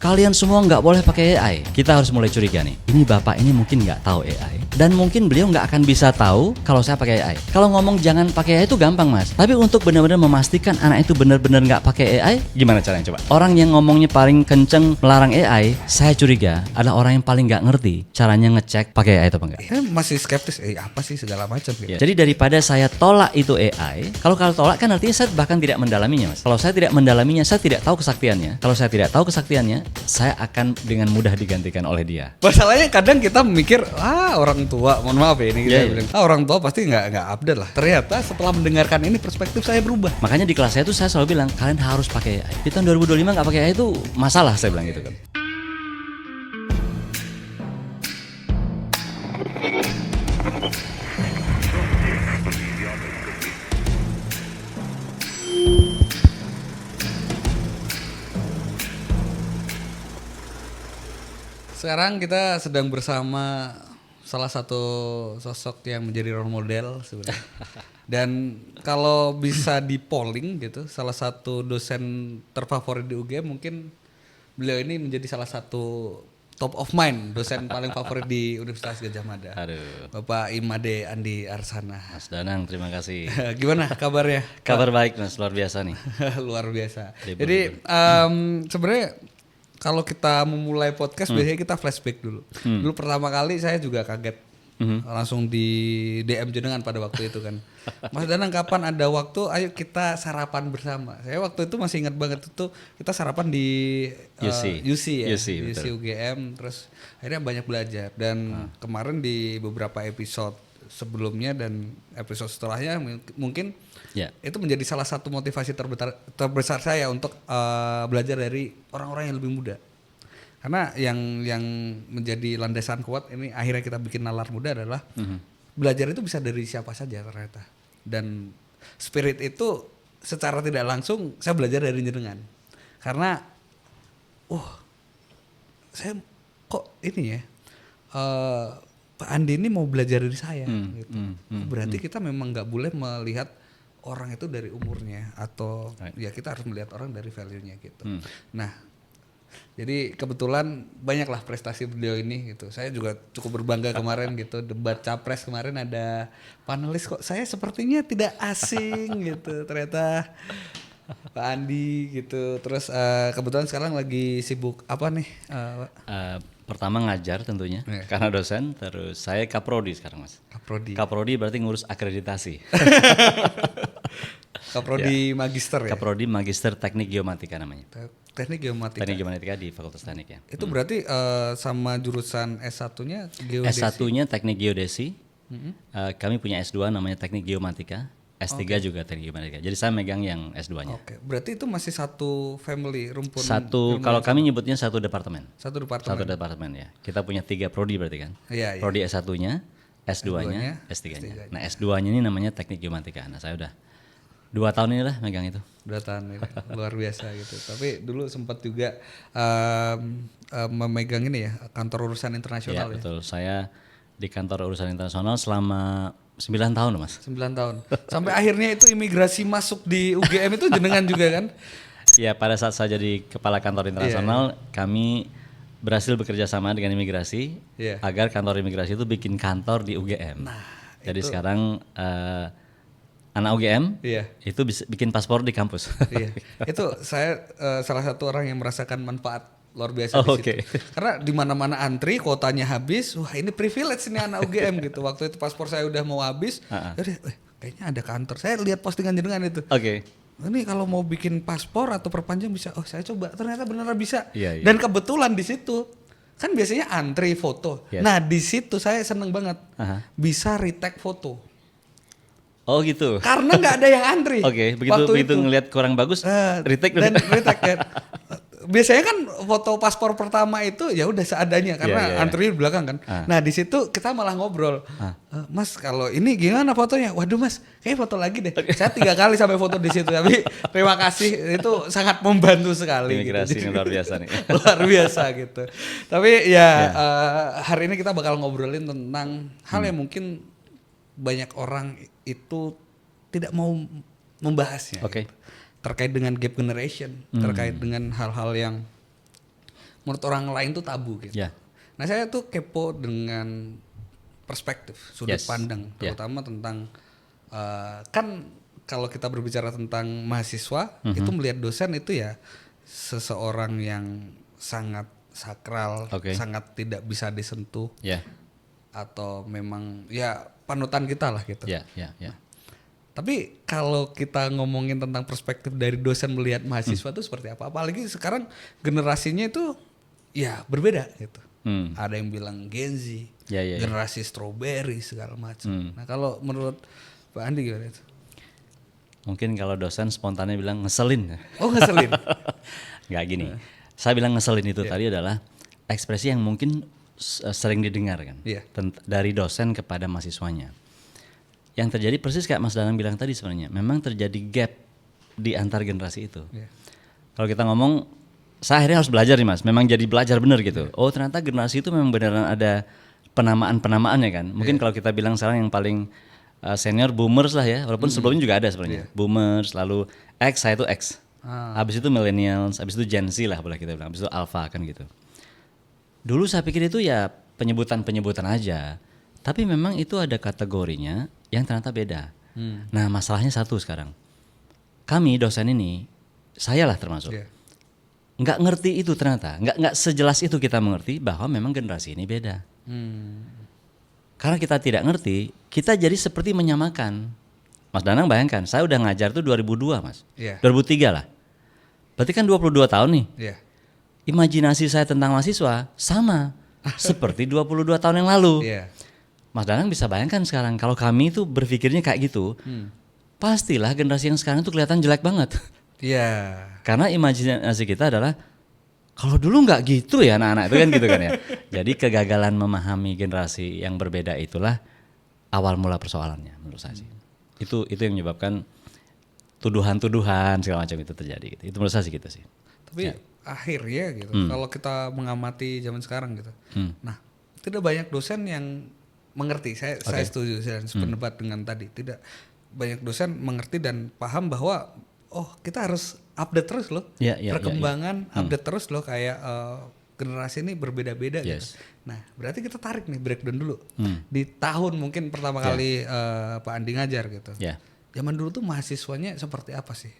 kalian semua nggak boleh pakai AI. Kita harus mulai curiga nih. Ini bapak ini mungkin nggak tahu AI. Dan mungkin beliau nggak akan bisa tahu kalau saya pakai AI. Kalau ngomong jangan pakai AI itu gampang mas. Tapi untuk benar-benar memastikan anak itu benar-benar nggak pakai AI, gimana caranya coba? Orang yang ngomongnya paling kenceng melarang AI, saya curiga adalah orang yang paling nggak ngerti caranya ngecek pakai AI atau enggak. Masih skeptis, apa sih segala macam gitu. Ya. Jadi daripada saya tolak itu AI, kalau tolak kan artinya saya bahkan tidak mendalaminya mas. Kalau saya tidak mendalaminya, saya tidak tahu kesaktiannya. Kalau saya tidak tahu kesaktiannya, saya akan dengan mudah digantikan oleh dia. Masalahnya kadang kita mikir, orang tua, mohon maaf ya ini kita bilang, orang tua pasti nggak update lah. Ternyata setelah mendengarkan ini perspektif saya berubah. Makanya di kelas saya tuh saya selalu bilang, kalian harus pakai AI. Di tahun 2025 nggak pakai AI itu masalah, saya bilang gitu kan. Sekarang kita sedang bersama salah satu sosok yang menjadi role model sebenarnya. Dan kalau bisa di polling gitu, salah satu dosen terfavorit di UGM mungkin beliau ini menjadi salah satu top of mind, dosen paling favorit di Universitas Gadjah Mada. Aduh. Bapak Imade Andi Arsana. Mas Danang, terima kasih. Gimana kabarnya? Kabar baik mas, luar biasa nih. Luar biasa. Jadi sebenarnya kalau kita memulai podcast biasanya kita flashback dulu. Dulu pertama kali saya juga kaget. Langsung di DM jenengan pada waktu itu kan. Mas Danang kapan ada waktu ayo kita sarapan bersama. Saya waktu itu masih ingat banget itu kita sarapan di UC ya. UC UGM terus akhirnya banyak belajar dan kemarin di beberapa episode sebelumnya dan episode setelahnya mungkin itu menjadi salah satu motivasi terbesar saya untuk belajar dari orang-orang yang lebih muda. Karena yang menjadi landasan kuat ini akhirnya kita bikin nalar muda adalah belajar itu bisa dari siapa saja ternyata. Dan spirit itu secara tidak langsung saya belajar dari jenengan. Karena saya kok ini ya Pak Andi ini mau belajar dari saya gitu. Berarti kita memang nggak boleh melihat orang itu dari umurnya atau ya kita harus melihat orang dari value-nya gitu. Nah, jadi kebetulan banyaklah prestasi beliau ini gitu. Saya juga cukup berbangga kemarin gitu debat capres kemarin ada panelis kok saya sepertinya tidak asing gitu. Ternyata Pak Andi gitu. Terus kebetulan sekarang lagi sibuk apa nih? Pertama ngajar tentunya karena dosen, terus saya kaprodi sekarang mas. Kaprodi berarti ngurus akreditasi. Kaprodi magister ya? Kaprodi magister teknik geomatika namanya. Teknik geomatika. Teknik geomatika di Fakultas Teknik ya. Itu berarti sama jurusan S1-nya geodesi? S1-nya teknik geodesi. Kami punya S2 namanya teknik geomatika. S3 juga teknik geomatika. Jadi saya megang yang S2-nya. Oke. Berarti itu masih satu family rumpun. Kalau kami nyebutnya satu departemen. Satu departemen ya. Kita punya 3 prodi berarti kan. Iya. Prodi S1-nya, S2-nya, S3-nya. Nah, S2-nya ini namanya teknik geomatika. Nah, saya udah 2 tahun ini lah megang itu. 2 tahun ini luar biasa gitu. Tapi dulu sempat juga memegang ini ya kantor urusan internasional ya. Betul. Saya di kantor urusan internasional selama 9 tahun mas. 9 tahun. Sampai akhirnya itu imigrasi masuk di UGM itu jenengan juga kan? Ya pada saat saya jadi kepala kantor internasional kami berhasil bekerja sama dengan imigrasi agar kantor imigrasi itu bikin kantor di UGM. Nah, jadi sekarang anak UGM itu bisa bikin paspor di kampus. Itu saya salah satu orang yang merasakan manfaat luar biasa di situ. Karena di mana-mana antri, kuotanya habis. Wah, ini privilege ini anak UGM gitu. Waktu itu paspor saya udah mau habis. Kayaknya ada kantor. Saya lihat postingan jenengan itu. Ini kalau mau bikin paspor atau perpanjang bisa. Oh, saya coba. Ternyata beneran bisa. Dan kebetulan di situ kan biasanya antri foto. Nah, di situ saya seneng banget. Bisa retake foto. Oh gitu. Karena nggak ada yang antri. Begitu ngelihat kurang bagus, retake. Biasanya kan foto paspor pertama itu ya udah seadanya karena antri di belakang kan. Nah di situ kita malah ngobrol. Mas kalau ini gimana fotonya? Waduh mas, kayak foto lagi deh. Saya 3 kali sampai foto di situ. Tapi terima kasih itu sangat membantu sekali. Imigrasi gitu. Ini luar biasa nih. Luar biasa gitu. Tapi hari ini kita bakal ngobrolin tentang hal yang mungkin banyak orang itu tidak mau membahasnya. Gitu. Terkait dengan gap generation, terkait dengan hal-hal yang menurut orang lain tuh tabu gitu. Ya. Nah saya tuh kepo dengan perspektif, sudut Yes. pandang, Yeah. terutama tentang kan kalau kita berbicara tentang mahasiswa, itu melihat dosen itu ya seseorang yang sangat sakral, Oke. sangat tidak bisa disentuh, Ya. atau memang ya panutan kita lah gitu. Ya. Tapi kalau kita ngomongin tentang perspektif dari dosen melihat mahasiswa itu seperti apa? Apalagi sekarang generasinya itu ya berbeda gitu. Ada yang bilang Gen Z, Ya. generasi strawberry segala macam. Nah kalau menurut Pak Andi gimana itu? Mungkin kalau dosen spontannya bilang ngeselin. Oh ngeselin. Nggak gini. Saya bilang ngeselin itu tadi adalah ekspresi yang mungkin sering didengar kan. Iya. Dari dosen kepada mahasiswanya. Yang terjadi persis kayak Mas Danang bilang tadi sebenarnya. Memang terjadi gap di antar generasi itu. Iya. Kalau kita ngomong, saya akhirnya harus belajar nih Mas. Memang jadi belajar bener gitu. Oh ternyata generasi itu memang beneran ada penamaan-penamaannya kan. Mungkin kalau kita bilang sekarang yang paling senior boomers lah ya. Walaupun sebelumnya juga ada sebenarnya. Boomers, lalu X, saya itu X. Habis itu millennials, habis itu Gen Z lah boleh kita bilang. Habis itu Alpha kan gitu. Dulu saya pikir itu ya penyebutan-penyebutan aja. Tapi memang itu ada kategorinya yang ternyata beda. Nah masalahnya satu sekarang. Kami dosen ini, saya lah termasuk. Iya. Nggak ngerti itu ternyata. Nggak sejelas itu kita mengerti bahwa memang generasi ini beda. Karena kita tidak ngerti, kita jadi seperti menyamakan. Mas Danang bayangkan, saya udah ngajar tuh 2002 Mas. Iya. 2003 lah. Berarti kan 22 tahun nih. Iya. Imajinasi saya tentang mahasiswa sama seperti 22 tahun yang lalu. Iya. Mas Danang bisa bayangkan sekarang kalau kami itu berpikirnya kayak gitu. Pastilah generasi yang sekarang tuh kelihatan jelek banget. Iya. Karena imajinasi kita adalah kalau dulu nggak gitu ya anak-anak itu kan gitu kan ya. Jadi kegagalan memahami generasi yang berbeda itulah awal mula persoalannya menurut saya sih. Itu yang menyebabkan tuduhan-tuduhan segala macam itu terjadi gitu. Itu menurut saya sih gitu sih. Tapi akhirnya gitu, kalau kita mengamati zaman sekarang gitu, nah tidak banyak dosen yang mengerti. Saya setuju, saya sependapat dengan tadi. Tidak banyak dosen mengerti dan paham bahwa kita harus update terus loh, perkembangan update terus loh, kayak generasi ini berbeda-beda gitu. Nah berarti kita tarik nih breakdown dulu di tahun mungkin pertama kali Pak Andi ngajar gitu. Zaman dulu tuh mahasiswanya seperti apa sih?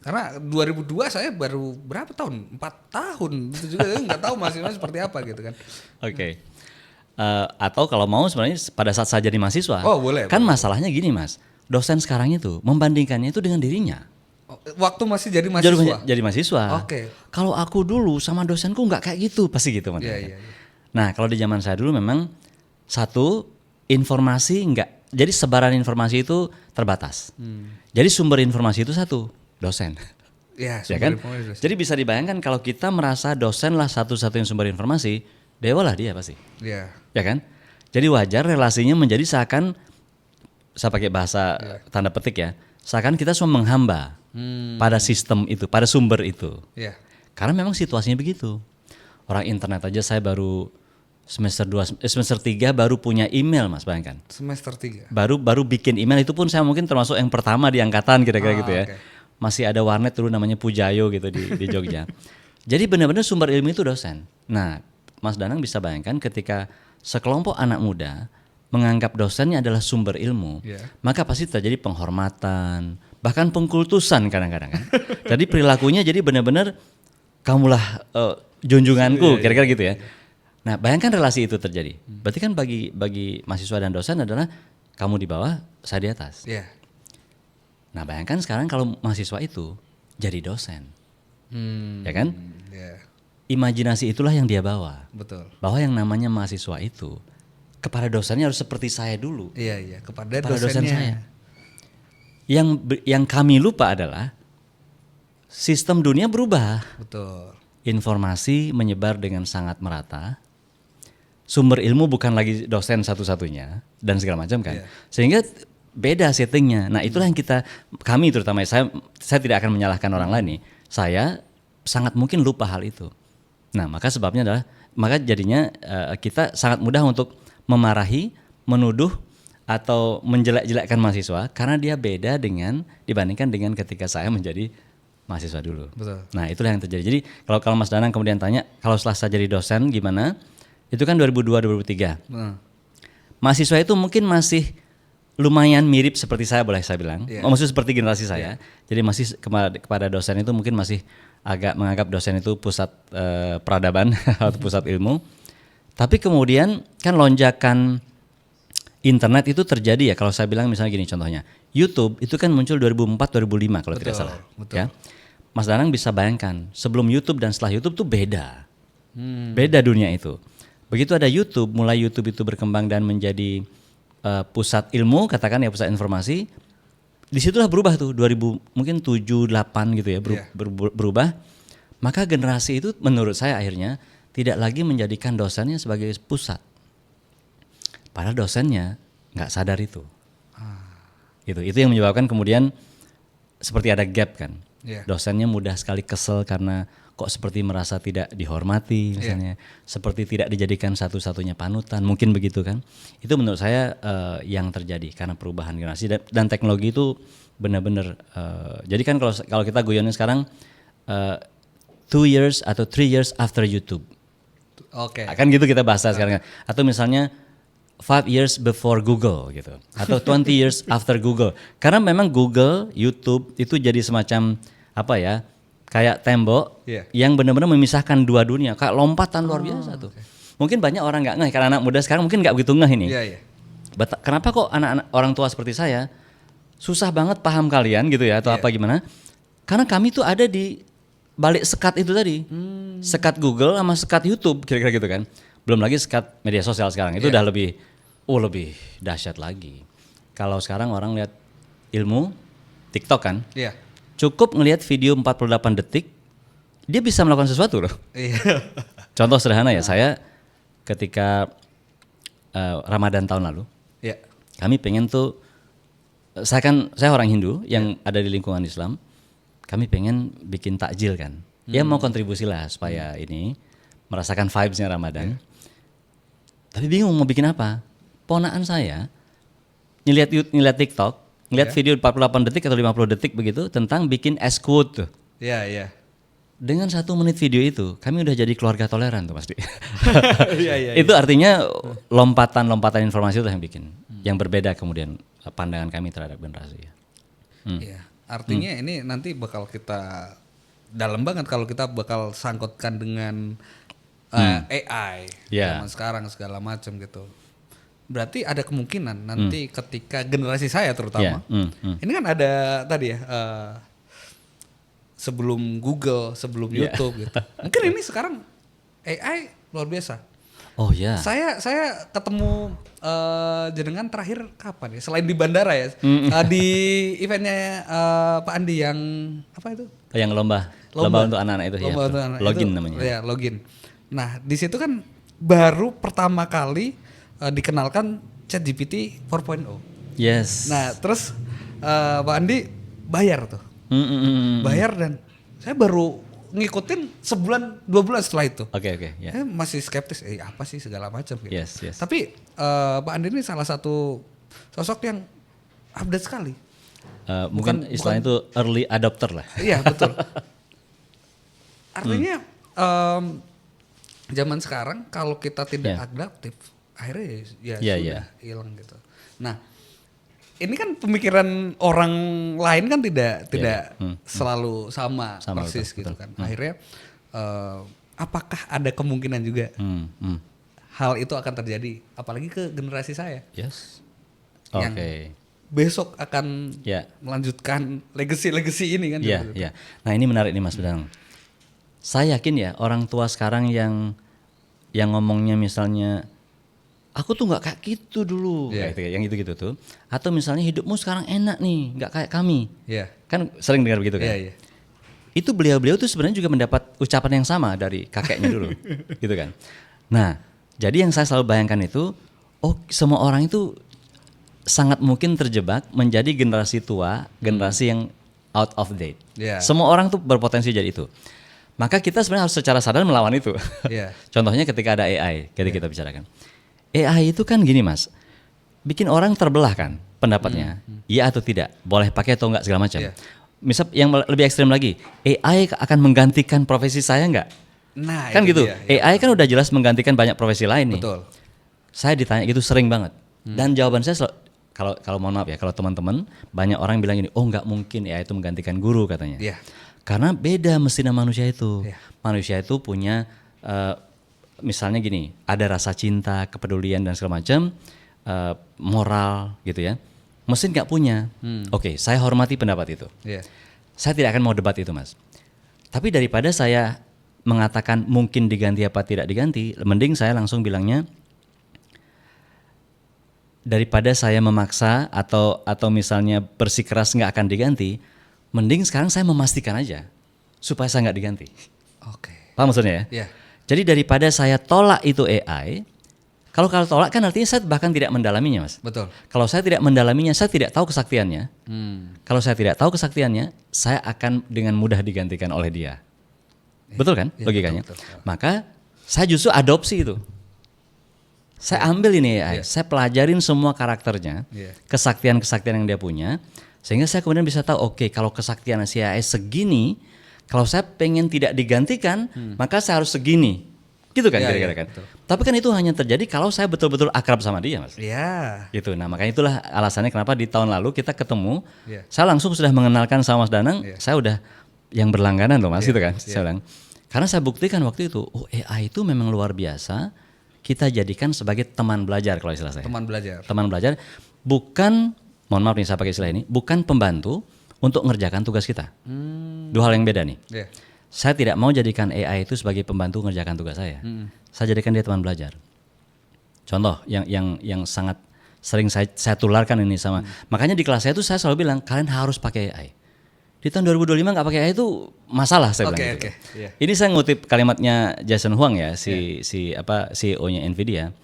Karena 2002 saya baru berapa tahun? 4 tahun itu juga saya nggak tahu mahasiswa seperti apa gitu kan. Atau kalau mau sebenarnya pada saat saya jadi mahasiswa, boleh, kan masalahnya gini Mas, dosen sekarang itu membandingkannya itu dengan dirinya. Waktu masih jadi mahasiswa. Jadi mahasiswa. Kalau aku dulu sama dosenku nggak kayak gitu, pasti gitu. Iya. Nah kalau di zaman saya dulu memang satu informasi nggak, jadi sebaran informasi itu terbatas. Jadi sumber informasi itu satu, dosen. Ya kan? Jadi bisa dibayangkan kalau kita merasa dosen lah satu-satunya sumber informasi, dewa lah dia pasti. Ya kan? Jadi wajar relasinya menjadi seakan, saya pakai bahasa tanda petik ya, seakan kita semua menghamba pada sistem itu, pada sumber itu. Karena memang situasinya begitu. Orang internet aja saya baru semester 3 baru punya email Mas, bayangkan. Semester 3. Baru bikin email, itu pun saya mungkin termasuk yang pertama di angkatan kira-kira gitu ya. Masih ada warnet dulu namanya Pujayo gitu di Jogja. Jadi benar-benar sumber ilmu itu dosen. Nah, Mas Danang bisa bayangkan ketika sekelompok anak muda menganggap dosennya adalah sumber ilmu, maka pasti terjadi penghormatan, bahkan pengkultusan kadang-kadang kan. Jadi perilakunya jadi benar-benar kamulah junjunganku, kira-kira gitu ya. Nah, bayangkan relasi itu terjadi. Berarti kan bagi mahasiswa dan dosen adalah kamu di bawah, saya di atas. Nah, bayangkan sekarang kalau mahasiswa itu jadi dosen. Ya kan? Imajinasi itulah yang dia bawa. Betul. Bahwa yang namanya mahasiswa itu kepada dosennya harus seperti saya dulu. Iya, kepada dosen saya. Yang kami lupa adalah sistem dunia berubah. Betul. Informasi menyebar dengan sangat merata. Sumber ilmu bukan lagi dosen satu-satunya dan segala macam kan. Sehingga beda settingnya. Nah, itulah yang kami terutama saya tidak akan menyalahkan orang lain nih. Saya sangat mungkin lupa hal itu. Nah, maka sebabnya adalah jadinya kita sangat mudah untuk memarahi, menuduh atau menjelek-jelekkan mahasiswa karena dia beda dibandingkan dengan ketika saya menjadi mahasiswa dulu. Betul. Nah itulah yang terjadi. Jadi kalau Mas Danang kemudian tanya, kalau setelah saya jadi dosen gimana? Itu kan 2002-2003. Mahasiswa itu mungkin masih lumayan mirip seperti saya, boleh saya bilang. Maksudnya seperti generasi saya. Jadi masih kepada dosen itu mungkin masih agak menganggap dosen itu pusat peradaban atau pusat ilmu. Tapi kemudian kan lonjakan internet itu terjadi ya. Kalau saya bilang misalnya gini contohnya, YouTube itu kan muncul 2004-2005 kalau tidak salah. Betul. Ya. Mas Danang bisa bayangkan sebelum YouTube dan setelah YouTube tuh beda. Beda dunia itu. Begitu ada YouTube, mulai YouTube itu berkembang dan menjadi pusat ilmu, katakan ya pusat informasi. Disitulah berubah tuh 2000 mungkin 7-8 gitu ya berubah. Maka generasi itu menurut saya akhirnya tidak lagi menjadikan dosennya sebagai pusat. Padahal dosennya nggak sadar itu. Itu yang menyebabkan kemudian seperti ada gap kan. Dosennya mudah sekali kesel karena kok seperti merasa tidak dihormati misalnya, seperti tidak dijadikan satu-satunya panutan, mungkin begitu kan. Itu menurut saya yang terjadi karena perubahan generasi dan teknologi itu benar-benar. Jadi kan kalau kita guyonnya sekarang 2 years atau 3 years after YouTube. Kan gitu kita bahasa sekarang. Atau misalnya 5 years before Google gitu, atau 20 years after Google. Karena memang Google, YouTube itu jadi semacam apa ya? Kayak tembok yang benar-benar memisahkan dua dunia, kayak lompatan luar biasa tuh. Mungkin banyak orang nggak ngeh, karena anak muda sekarang mungkin nggak begitu ngeh ini. Kenapa kok anak-anak orang tua seperti saya susah banget paham kalian gitu ya, atau apa gimana? Karena kami tuh ada di balik sekat itu tadi, sekat Google sama sekat YouTube, kira-kira gitu kan. Belum lagi sekat media sosial sekarang, itu udah lebih dahsyat lagi. Kalau sekarang orang lihat ilmu, TikTok kan. Cukup ngelihat video 48 detik, dia bisa melakukan sesuatu loh. Contoh sederhana ya, saya ketika Ramadan tahun lalu, kami pengen tuh, saya orang Hindu yang ada di lingkungan Islam, kami pengen bikin takjil kan. Ya mau kontribusi lah supaya ini merasakan vibes-nya Ramadan. Tapi bingung mau bikin apa. Ponaan saya ngeliat TikTok, ngeliat video 48 detik atau 50 detik begitu tentang bikin es kuut tuh. Dengan 1 menit video itu, kami udah jadi keluarga toleran tuh pasti. Itu artinya lompatan informasi itu yang bikin, yang berbeda kemudian pandangan kami terhadap generasi. Artinya ini nanti bakal kita dalam banget kalau kita bakal sangkutkan dengan AI zaman sekarang segala macam gitu. Berarti ada kemungkinan nanti ketika generasi saya terutama, ini kan ada tadi ya sebelum Google, sebelum YouTube gitu. Mungkin ini sekarang AI luar biasa. Saya ketemu jenengan terakhir kapan ya? Selain di bandara ya, di eventnya Pak Andi yang apa itu? Yang lomba untuk anak-anak itu login itu, namanya. Login. Nah di situ kan baru pertama kali dikenalkan ChatGPT 4.0. Nah terus Pak Andi bayar tuh, bayar dan saya baru ngikutin sebulan 2 bulan setelah itu. Masih skeptis, apa sih segala macam gitu. Tapi Pak Andi ini salah satu sosok yang update sekali. Mungkin istilahnya itu early adopter lah. Iya betul. Artinya zaman sekarang kalau kita tidak adaptif, akhirnya sudah hilang gitu. Nah, ini kan pemikiran orang lain kan tidak selalu sama persis gitu kan. Akhirnya apakah ada kemungkinan juga hal itu akan terjadi, apalagi ke generasi saya? Yang besok akan melanjutkan legacy ini kan. Nah, ini menarik nih Mas Danang. Saya yakin ya orang tua sekarang yang ngomongnya misalnya aku tuh nggak kayak gitu dulu, yang gitu tuh, atau misalnya hidupmu sekarang enak nih, nggak kayak kami, kan sering dengar begitu kan? Itu beliau tuh sebenarnya juga mendapat ucapan yang sama dari kakeknya dulu, gitu kan? Nah, jadi yang saya selalu bayangkan itu, semua orang itu sangat mungkin terjebak menjadi generasi tua, generasi yang out of date. Semua orang tuh berpotensi jadi itu. Maka kita sebenarnya harus secara sadar melawan itu. Contohnya ketika ada AI, kita bicarakan. AI itu kan gini Mas, bikin orang terbelah kan pendapatnya, iya atau tidak, boleh pakai atau enggak segala macam. misal yang lebih ekstrim lagi, AI akan menggantikan profesi saya nggak? Nah, Kan itu gitu. dia, AI kan udah jelas menggantikan banyak profesi lain nih. Betul. Saya ditanya gitu sering banget. Dan jawaban saya kalau mohon maaf ya, kalau teman-teman banyak orang bilang gini, oh nggak mungkin AI itu menggantikan guru katanya. Iya. Karena beda mesin sama manusia itu. Iya. Manusia itu punya misalnya gini, ada rasa cinta, kepedulian dan segala macam, moral gitu ya. Mesin nggak punya. Oke, saya hormati pendapat itu. Iya. Saya tidak akan mau debat itu, Mas. Tapi daripada saya mengatakan mungkin diganti apa tidak diganti, mending saya langsung bilangnya, daripada saya memaksa atau misalnya bersikeras nggak akan diganti, mending sekarang saya memastikan aja supaya saya nggak diganti. Oke. Paham maksudnya ya? Iya. Jadi daripada saya tolak itu AI, kalau tolak kan artinya saya bahkan tidak mendalaminya, Mas. Betul. Kalau saya tidak mendalaminya, saya tidak tahu kesaktiannya. Kalau saya tidak tahu kesaktiannya, saya akan dengan mudah digantikan oleh dia. Betul kan Ya, logikanya? betul. Maka saya justru adopsi itu. Saya ambil ini AI, saya pelajarin semua karakternya, Iya. kesaktian-kesaktian yang dia punya, sehingga saya kemudian bisa tahu, oke, kalau kesaktian si AI segini, kalau saya pengen tidak digantikan, maka saya harus segini. Gitu kan Iya, kira-kira iya, kan. betul. Tapi kan itu hanya terjadi kalau saya betul-betul akrab sama dia, Mas. Iya. Gitu. Nah, makanya itulah alasannya kenapa di tahun lalu kita ketemu, Iya. saya langsung sudah mengenalkan sama Mas Danang, Iya. saya udah yang berlangganan loh, Mas, Iya, gitu kan. iya. Saya bilang. Karena saya buktikan waktu itu, oh AI itu memang luar biasa. Kita jadikan sebagai teman belajar kalau istilah saya. Teman belajar. Teman belajar bukan, mohon maaf nih saya pakai istilah ini, bukan pembantu untuk mengerjakan tugas kita. Dua hal yang beda nih. Iya. Saya tidak mau jadikan AI itu sebagai pembantu mengerjakan tugas saya. Saya jadikan dia teman belajar. Contoh yang sangat sering saya tularkan ini sama. Makanya di kelas saya itu saya selalu bilang kalian harus pakai AI. Di tahun 2025 nggak pakai AI itu masalah saya bilang gitu. Iya. Ini saya ngutip kalimatnya Jason Huang ya, CEO-nya Nvidia.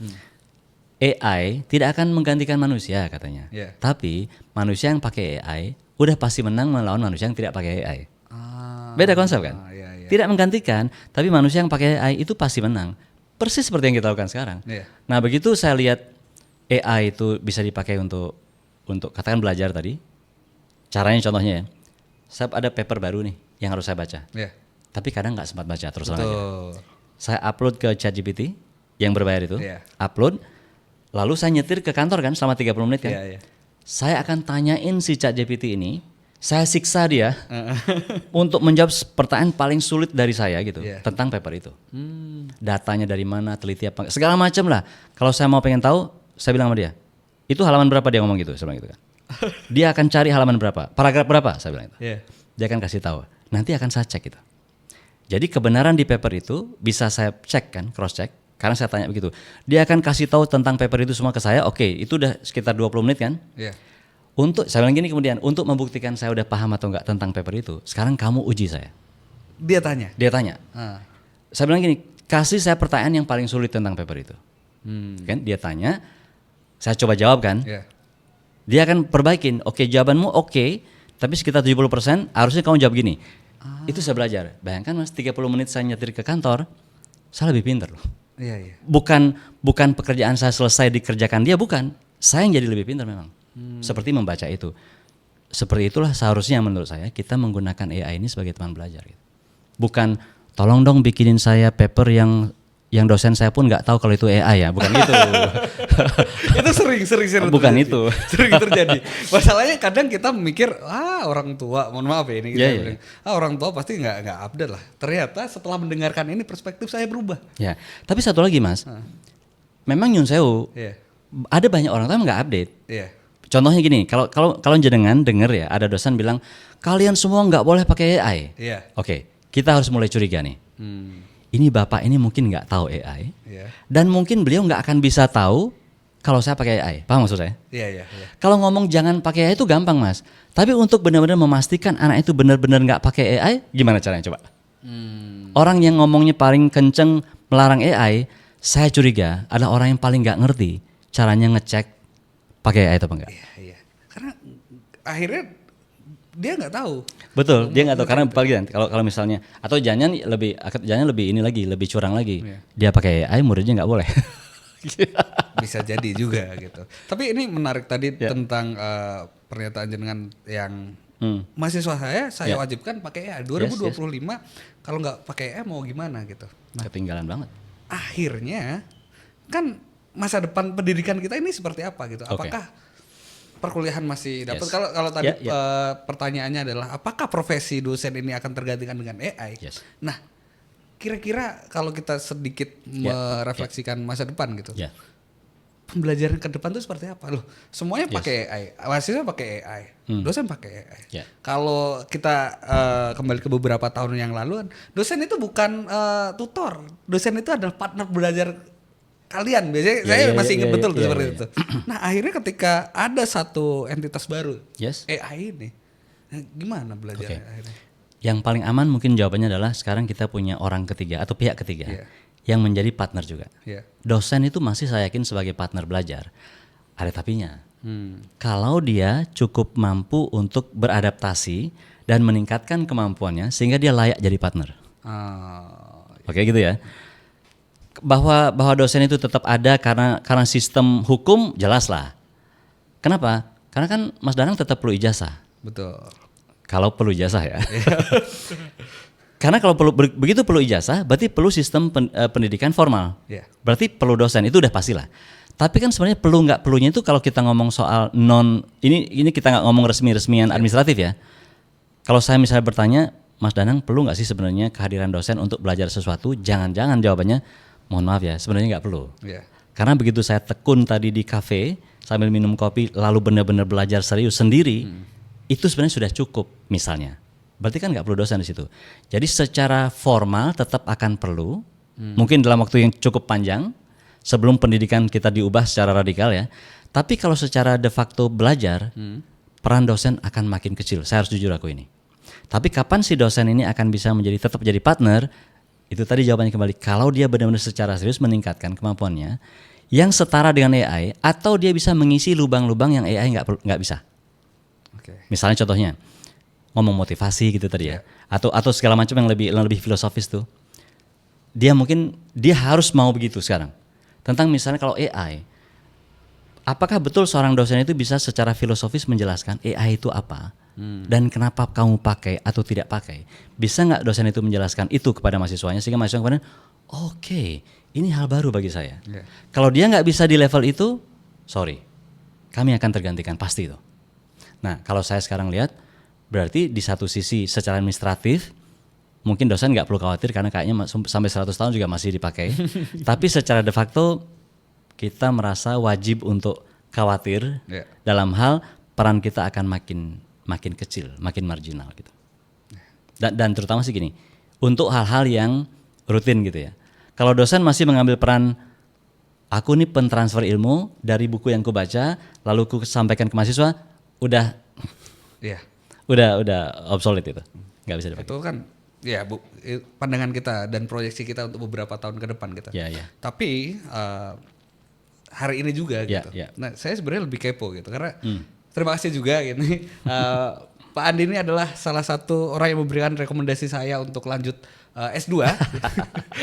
AI tidak akan menggantikan manusia katanya. Iya. Tapi manusia yang pakai AI udah pasti menang melawan manusia yang tidak pakai AI. Ah, Beda konsep kan? iya, iya. Tidak menggantikan, tapi manusia yang pakai AI itu pasti menang. Persis seperti yang kita lakukan sekarang. Iya. Nah, begitu saya lihat AI itu bisa dipakai untuk katakan belajar tadi. Caranya contohnya ya. Saya ada paper baru nih yang harus saya baca. Iya. Tapi kadang nggak sempat baca terus terang aja. Betul. Saya upload ke ChatGPT yang berbayar itu. Iya. Upload. Lalu saya nyetir ke kantor kan selama 30 menit kan. Iya, iya. Saya akan tanyain si ChatGPT ini, saya siksa dia untuk menjawab pertanyaan paling sulit dari saya gitu tentang paper itu. Datanya dari mana, teliti apa, segala macam lah. Kalau saya mau pengen tahu, saya bilang sama dia, itu halaman berapa, dia ngomong gitu, saya bilang gitu kan. Dia akan cari halaman berapa, paragraf berapa, saya bilang itu. Iya. Dia akan kasih tahu. Nanti akan saya cek itu. Jadi kebenaran di paper itu bisa saya cek kan, cross check. Karena saya tanya begitu. Dia akan kasih tahu tentang paper itu semua ke saya. Oke, itu udah sekitar 20 menit kan? Iya. Saya bilang gini kemudian, untuk membuktikan saya udah paham atau enggak tentang paper itu, sekarang kamu uji saya. Dia tanya. Dia tanya. Ah. Saya bilang gini, kasih saya pertanyaan yang paling sulit tentang paper itu. Kan dia tanya, saya coba jawab kan. Iya. Dia akan perbaikin, oke jawabanmu oke, tapi sekitar 70% harusnya kamu jawab gini. Itu saya belajar. Bayangkan Mas, 30 menit saya nyetir ke kantor, saya lebih pintar loh. Iya, iya. Bukan pekerjaan saya selesai dikerjakan dia, bukan. Saya yang jadi lebih pintar memang. Seperti membaca itu. Seperti itulah seharusnya menurut saya kita menggunakan AI ini sebagai teman belajar gitu. Bukan tolong dong bikinin saya paper yang dosen saya pun nggak tahu kalau itu AI ya, bukan gitu. Itu sering Bukan terjadi. itu. Sering terjadi. Masalahnya kadang kita mikir, orang tua, mohon maaf ya ini kita bilang, orang tua pasti nggak update lah. Ternyata setelah mendengarkan ini perspektif saya berubah. Ya, tapi satu lagi Mas, memang nyun sewu, Iya. ada banyak orang tua yang nggak update. Iya. Contohnya gini, kalau jenengan denger ya, ada dosen bilang kalian semua nggak boleh pakai AI. Iya. Oke, kita harus mulai curiga nih. Ini bapak ini mungkin nggak tahu AI, Iya. dan mungkin beliau nggak akan bisa tahu kalau saya pakai AI. Paham maksud saya? Iya, iya. Kalau ngomong jangan pakai AI itu gampang Mas, tapi untuk benar-benar memastikan anak itu benar-benar nggak pakai AI, gimana caranya coba? Orang yang ngomongnya paling kenceng melarang AI, saya curiga adalah orang yang paling nggak ngerti caranya ngecek pakai AI atau enggak. Iya, iya. Karena akhirnya dia nggak tahu. Betul, dia nggak tahu karena bagian kalau misalnya atau jangan lebih ini lagi, lebih curang lagi. Iya. Dia pakai AI, muridnya nggak boleh. Bisa jadi juga gitu. Tapi ini menarik tadi tentang pernyataan jenengan yang mahasiswa saya wajibkan pakai AI. 2025 kalau nggak pakai AI mau gimana gitu. Nah, ketinggalan banget. Akhirnya kan masa depan pendidikan kita ini seperti apa gitu? Apakah perkuliahan masih dapat? Kalau tadi pertanyaannya adalah apakah profesi dosen ini akan tergantikan dengan AI? Nah, kira-kira kalau kita sedikit merefleksikan masa depan gitu. Pembelajaran ke depan itu seperti apa? Loh, semuanya pakai AI. Mahasiswa pakai AI, dosen pakai AI. Kalau kita kembali ke beberapa tahun yang lalu, dosen itu bukan tutor. Dosen itu adalah partner belajar kalian. Biasanya saya masih ingat betul seperti itu. Nah, akhirnya ketika ada satu entitas baru, AI ini, gimana belajarnya akhirnya? Yang paling aman mungkin jawabannya adalah sekarang kita punya orang ketiga atau pihak ketiga yang menjadi partner juga. Dosen itu masih saya yakin sebagai partner belajar. Ada tapinya. Kalau dia cukup mampu untuk beradaptasi dan meningkatkan kemampuannya sehingga dia layak jadi partner. Oke, gitu ya. Bahwa dosen itu tetap ada karena sistem hukum jelas lah. Kenapa? Karena kan Mas Danang tetap perlu ijazah. Betul. Kalau perlu ijazah ya. Karena kalau begitu perlu ijazah, berarti perlu sistem pendidikan formal. Berarti perlu dosen, itu udah pastilah. Tapi kan sebenarnya perlu nggak perlunya itu kalau kita ngomong soal ini kita nggak ngomong resmian administratif ya. Kalau saya misalnya bertanya, Mas Danang perlu nggak sih sebenarnya kehadiran dosen untuk belajar sesuatu? Jangan-jangan jawabannya, mohon maaf ya, sebenarnya nggak perlu. Karena begitu saya tekun tadi di kafe sambil minum kopi, lalu benar-benar belajar serius sendiri, itu sebenarnya sudah cukup misalnya. Berarti kan nggak perlu dosen di situ. Jadi secara formal tetap akan perlu, mungkin dalam waktu yang cukup panjang sebelum pendidikan kita diubah secara radikal ya. Tapi kalau secara de facto belajar, peran dosen akan makin kecil. Saya harus jujur aku ini. Tapi kapan si dosen ini akan bisa tetap jadi partner? Itu tadi jawabannya kembali. Kalau dia benar-benar secara serius meningkatkan kemampuannya, yang setara dengan AI, atau dia bisa mengisi lubang-lubang yang AI nggak bisa. Misalnya contohnya, ngomong motivasi gitu tadi ya, atau segala macam yang lebih filosofis tuh, dia harus mau begitu sekarang. Tentang misalnya kalau AI, apakah betul seorang dosen itu bisa secara filosofis menjelaskan AI itu apa dan kenapa kamu pakai atau tidak pakai? Bisa nggak dosen itu menjelaskan itu kepada mahasiswanya sehingga mahasiswa kemudian oke, ini hal baru bagi saya. Kalau dia nggak bisa di level itu, sorry, kami akan tergantikan pasti itu. Nah, kalau saya sekarang lihat, berarti di satu sisi secara administratif mungkin dosen nggak perlu khawatir karena kayaknya sampai 100 tahun juga masih dipakai. Tapi secara de facto kita merasa wajib untuk khawatir dalam hal peran kita akan makin kecil, makin marginal gitu. Dan terutama sih gini, untuk hal-hal yang rutin gitu ya. Kalau dosen masih mengambil peran, aku nih pentransfer ilmu dari buku yang kubaca lalu ku sampaikan ke mahasiswa, udah obsolete itu, nggak bisa dipakai. Itu kan pandangan kita dan proyeksi kita untuk beberapa tahun ke depan kita. Tapi hari ini juga gitu. Nah, saya sebenarnya lebih kepo gitu karena terima kasih juga gitu. Pak Andi ini adalah salah satu orang yang memberikan rekomendasi saya untuk lanjut S2.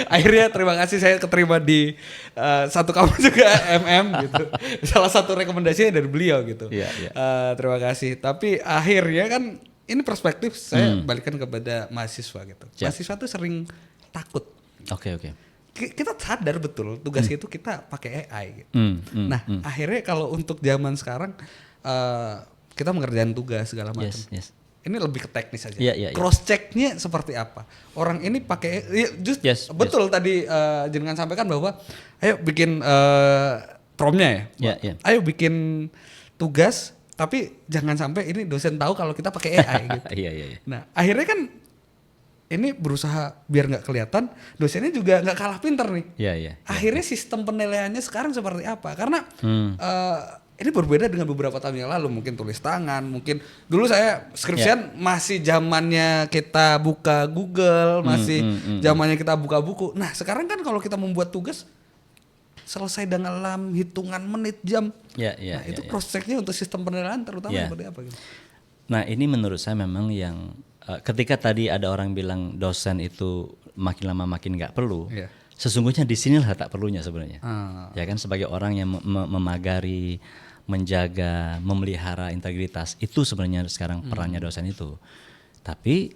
Akhirnya terima kasih saya keterima di satu kampus juga gitu. Salah satu rekomendasinya dari beliau gitu. Terima kasih. Tapi akhirnya kan ini perspektif saya balikan kepada mahasiswa gitu. Mahasiswa tuh sering takut. Oke. Kita sadar betul tugas itu kita pakai AI gitu. Nah, akhirnya kalau untuk zaman sekarang kita mengerjakan tugas segala macam. Ini lebih ke teknis aja. Cross checknya seperti apa? Orang ini pakai betul tadi jenengan sampaikan bahwa ayo bikin promnya ya. Ayo bikin tugas tapi jangan sampai ini dosen tahu kalau kita pakai AI gitu. Nah, akhirnya kan ini berusaha biar nggak kelihatan, dosennya juga nggak kalah pinter nih. Akhirnya sistem penilaiannya sekarang seperti apa? Karena ini berbeda dengan beberapa tahun yang lalu, mungkin tulis tangan, mungkin dulu saya skripsian masih zamannya kita buka Google, masih zamannya kita buka buku. Nah, sekarang kan kalau kita membuat tugas selesai dalam hitungan menit, jam. Nah, itu cross-check-nya untuk sistem penilaian terutama seperti apa gitu. Nah, ini menurut saya memang yang ketika tadi ada orang bilang dosen itu makin lama makin nggak perlu, sesungguhnya di sinilah tak perlunya sebenarnya. Ya kan, sebagai orang yang memagari, menjaga, memelihara integritas. Itu sebenarnya sekarang perannya dosen itu. Tapi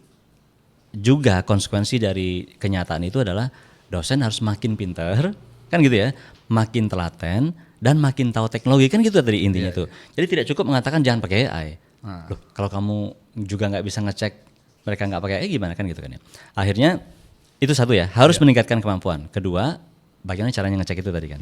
juga konsekuensi dari kenyataan itu adalah dosen harus makin pintar, kan gitu ya, makin telaten dan makin tahu teknologi, kan gitu tadi intinya tuh. Jadi tidak cukup mengatakan jangan pakai AI. Loh, kalau kamu juga nggak bisa ngecek mereka nggak pakai AI gimana, kan gitu kan ya. Akhirnya itu satu ya, harus meningkatkan kemampuan. Kedua, bagaimana caranya ngecek itu tadi kan.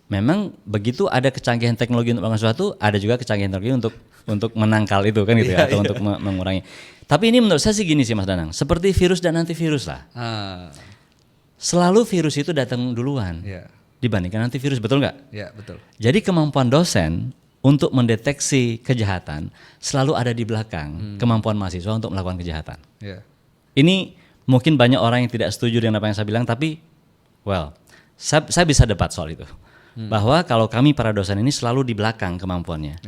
Memang begitu ada kecanggihan teknologi untuk melakukan sesuatu, ada juga kecanggihan teknologi untuk menangkal itu kan gitu ya, atau untuk mengurangi. Tapi ini menurut saya sih gini sih Mas Danang, seperti virus dan antivirus lah. Selalu virus itu datang duluan dibandingkan antivirus, betul nggak? Iya, betul. Jadi kemampuan dosen untuk mendeteksi kejahatan selalu ada di belakang kemampuan mahasiswa untuk melakukan kejahatan. Ini mungkin banyak orang yang tidak setuju dengan apa yang saya bilang, tapi saya bisa debat soal itu. Bahwa kalau kami para dosen ini selalu di belakang kemampuannya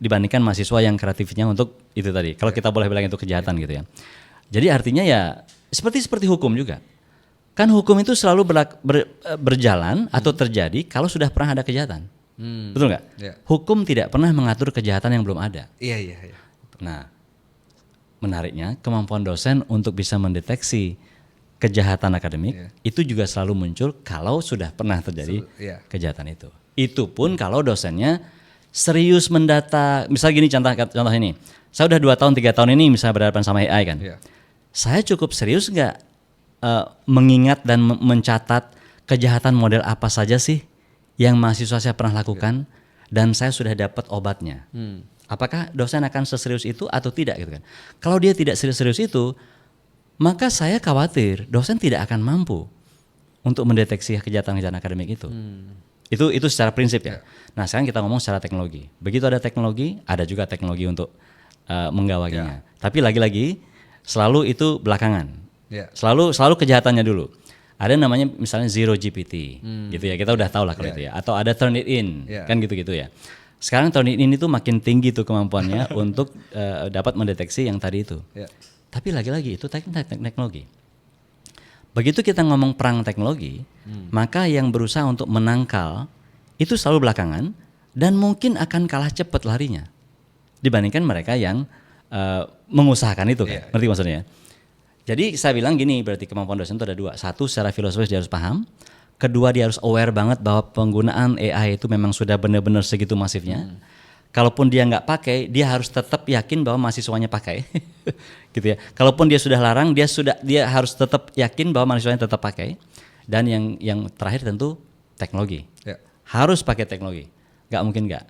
dibandingkan mahasiswa yang kreatifnya untuk itu tadi. Kalau kita boleh bilang itu kejahatan gitu ya. Jadi artinya ya seperti hukum juga. Kan hukum itu selalu berjalan atau terjadi kalau sudah pernah ada kejahatan. Betul nggak? Hukum tidak pernah mengatur kejahatan yang belum ada. Iya. Nah, menariknya kemampuan dosen untuk bisa mendeteksi kejahatan akademik itu juga selalu muncul kalau sudah pernah terjadi kejahatan itu. Itu pun kalau dosennya serius mendata. Misal gini contoh ini, saya udah 2 tahun 3 tahun ini misalnya berhadapan sama AI kan. Saya cukup serius nggak mengingat dan mencatat kejahatan model apa saja sih yang mahasiswa saya pernah lakukan dan saya sudah dapat obatnya. Apakah dosen akan seserius itu atau tidak gitu kan? Kalau dia tidak serius itu, maka saya khawatir dosen tidak akan mampu untuk mendeteksi kejahatan-kejahatan akademik itu. Itu secara prinsip ya. Nah sekarang kita ngomong secara teknologi. Begitu ada teknologi, ada juga teknologi untuk menggawanginya. Tapi lagi-lagi selalu itu belakangan. Selalu kejahatannya dulu. Ada namanya misalnya zero GPT, gitu ya. Kita udah tahu lah kalau itu ya. Atau ada Turnitin, kan gitu-gitu ya. Sekarang Turnitin itu makin tinggi tuh kemampuannya untuk dapat mendeteksi yang tadi itu. Tapi lagi-lagi itu teknologi. Begitu kita ngomong perang teknologi, maka yang berusaha untuk menangkal itu selalu belakangan dan mungkin akan kalah cepat larinya dibandingkan mereka yang mengusahakan itu kan. Ngerti maksudnya? Jadi saya bilang gini, berarti kemampuan dosen itu ada 2. Satu, secara filosofis dia harus paham. Kedua, dia harus aware banget bahwa penggunaan AI itu memang sudah benar-benar segitu masifnya. Kalaupun dia nggak pakai, dia harus tetap yakin bahwa mahasiswanya pakai, gitu ya. Kalaupun dia sudah larang, dia harus tetap yakin bahwa mahasiswanya tetap pakai. Dan yang terakhir tentu teknologi, harus pakai teknologi, nggak mungkin nggak.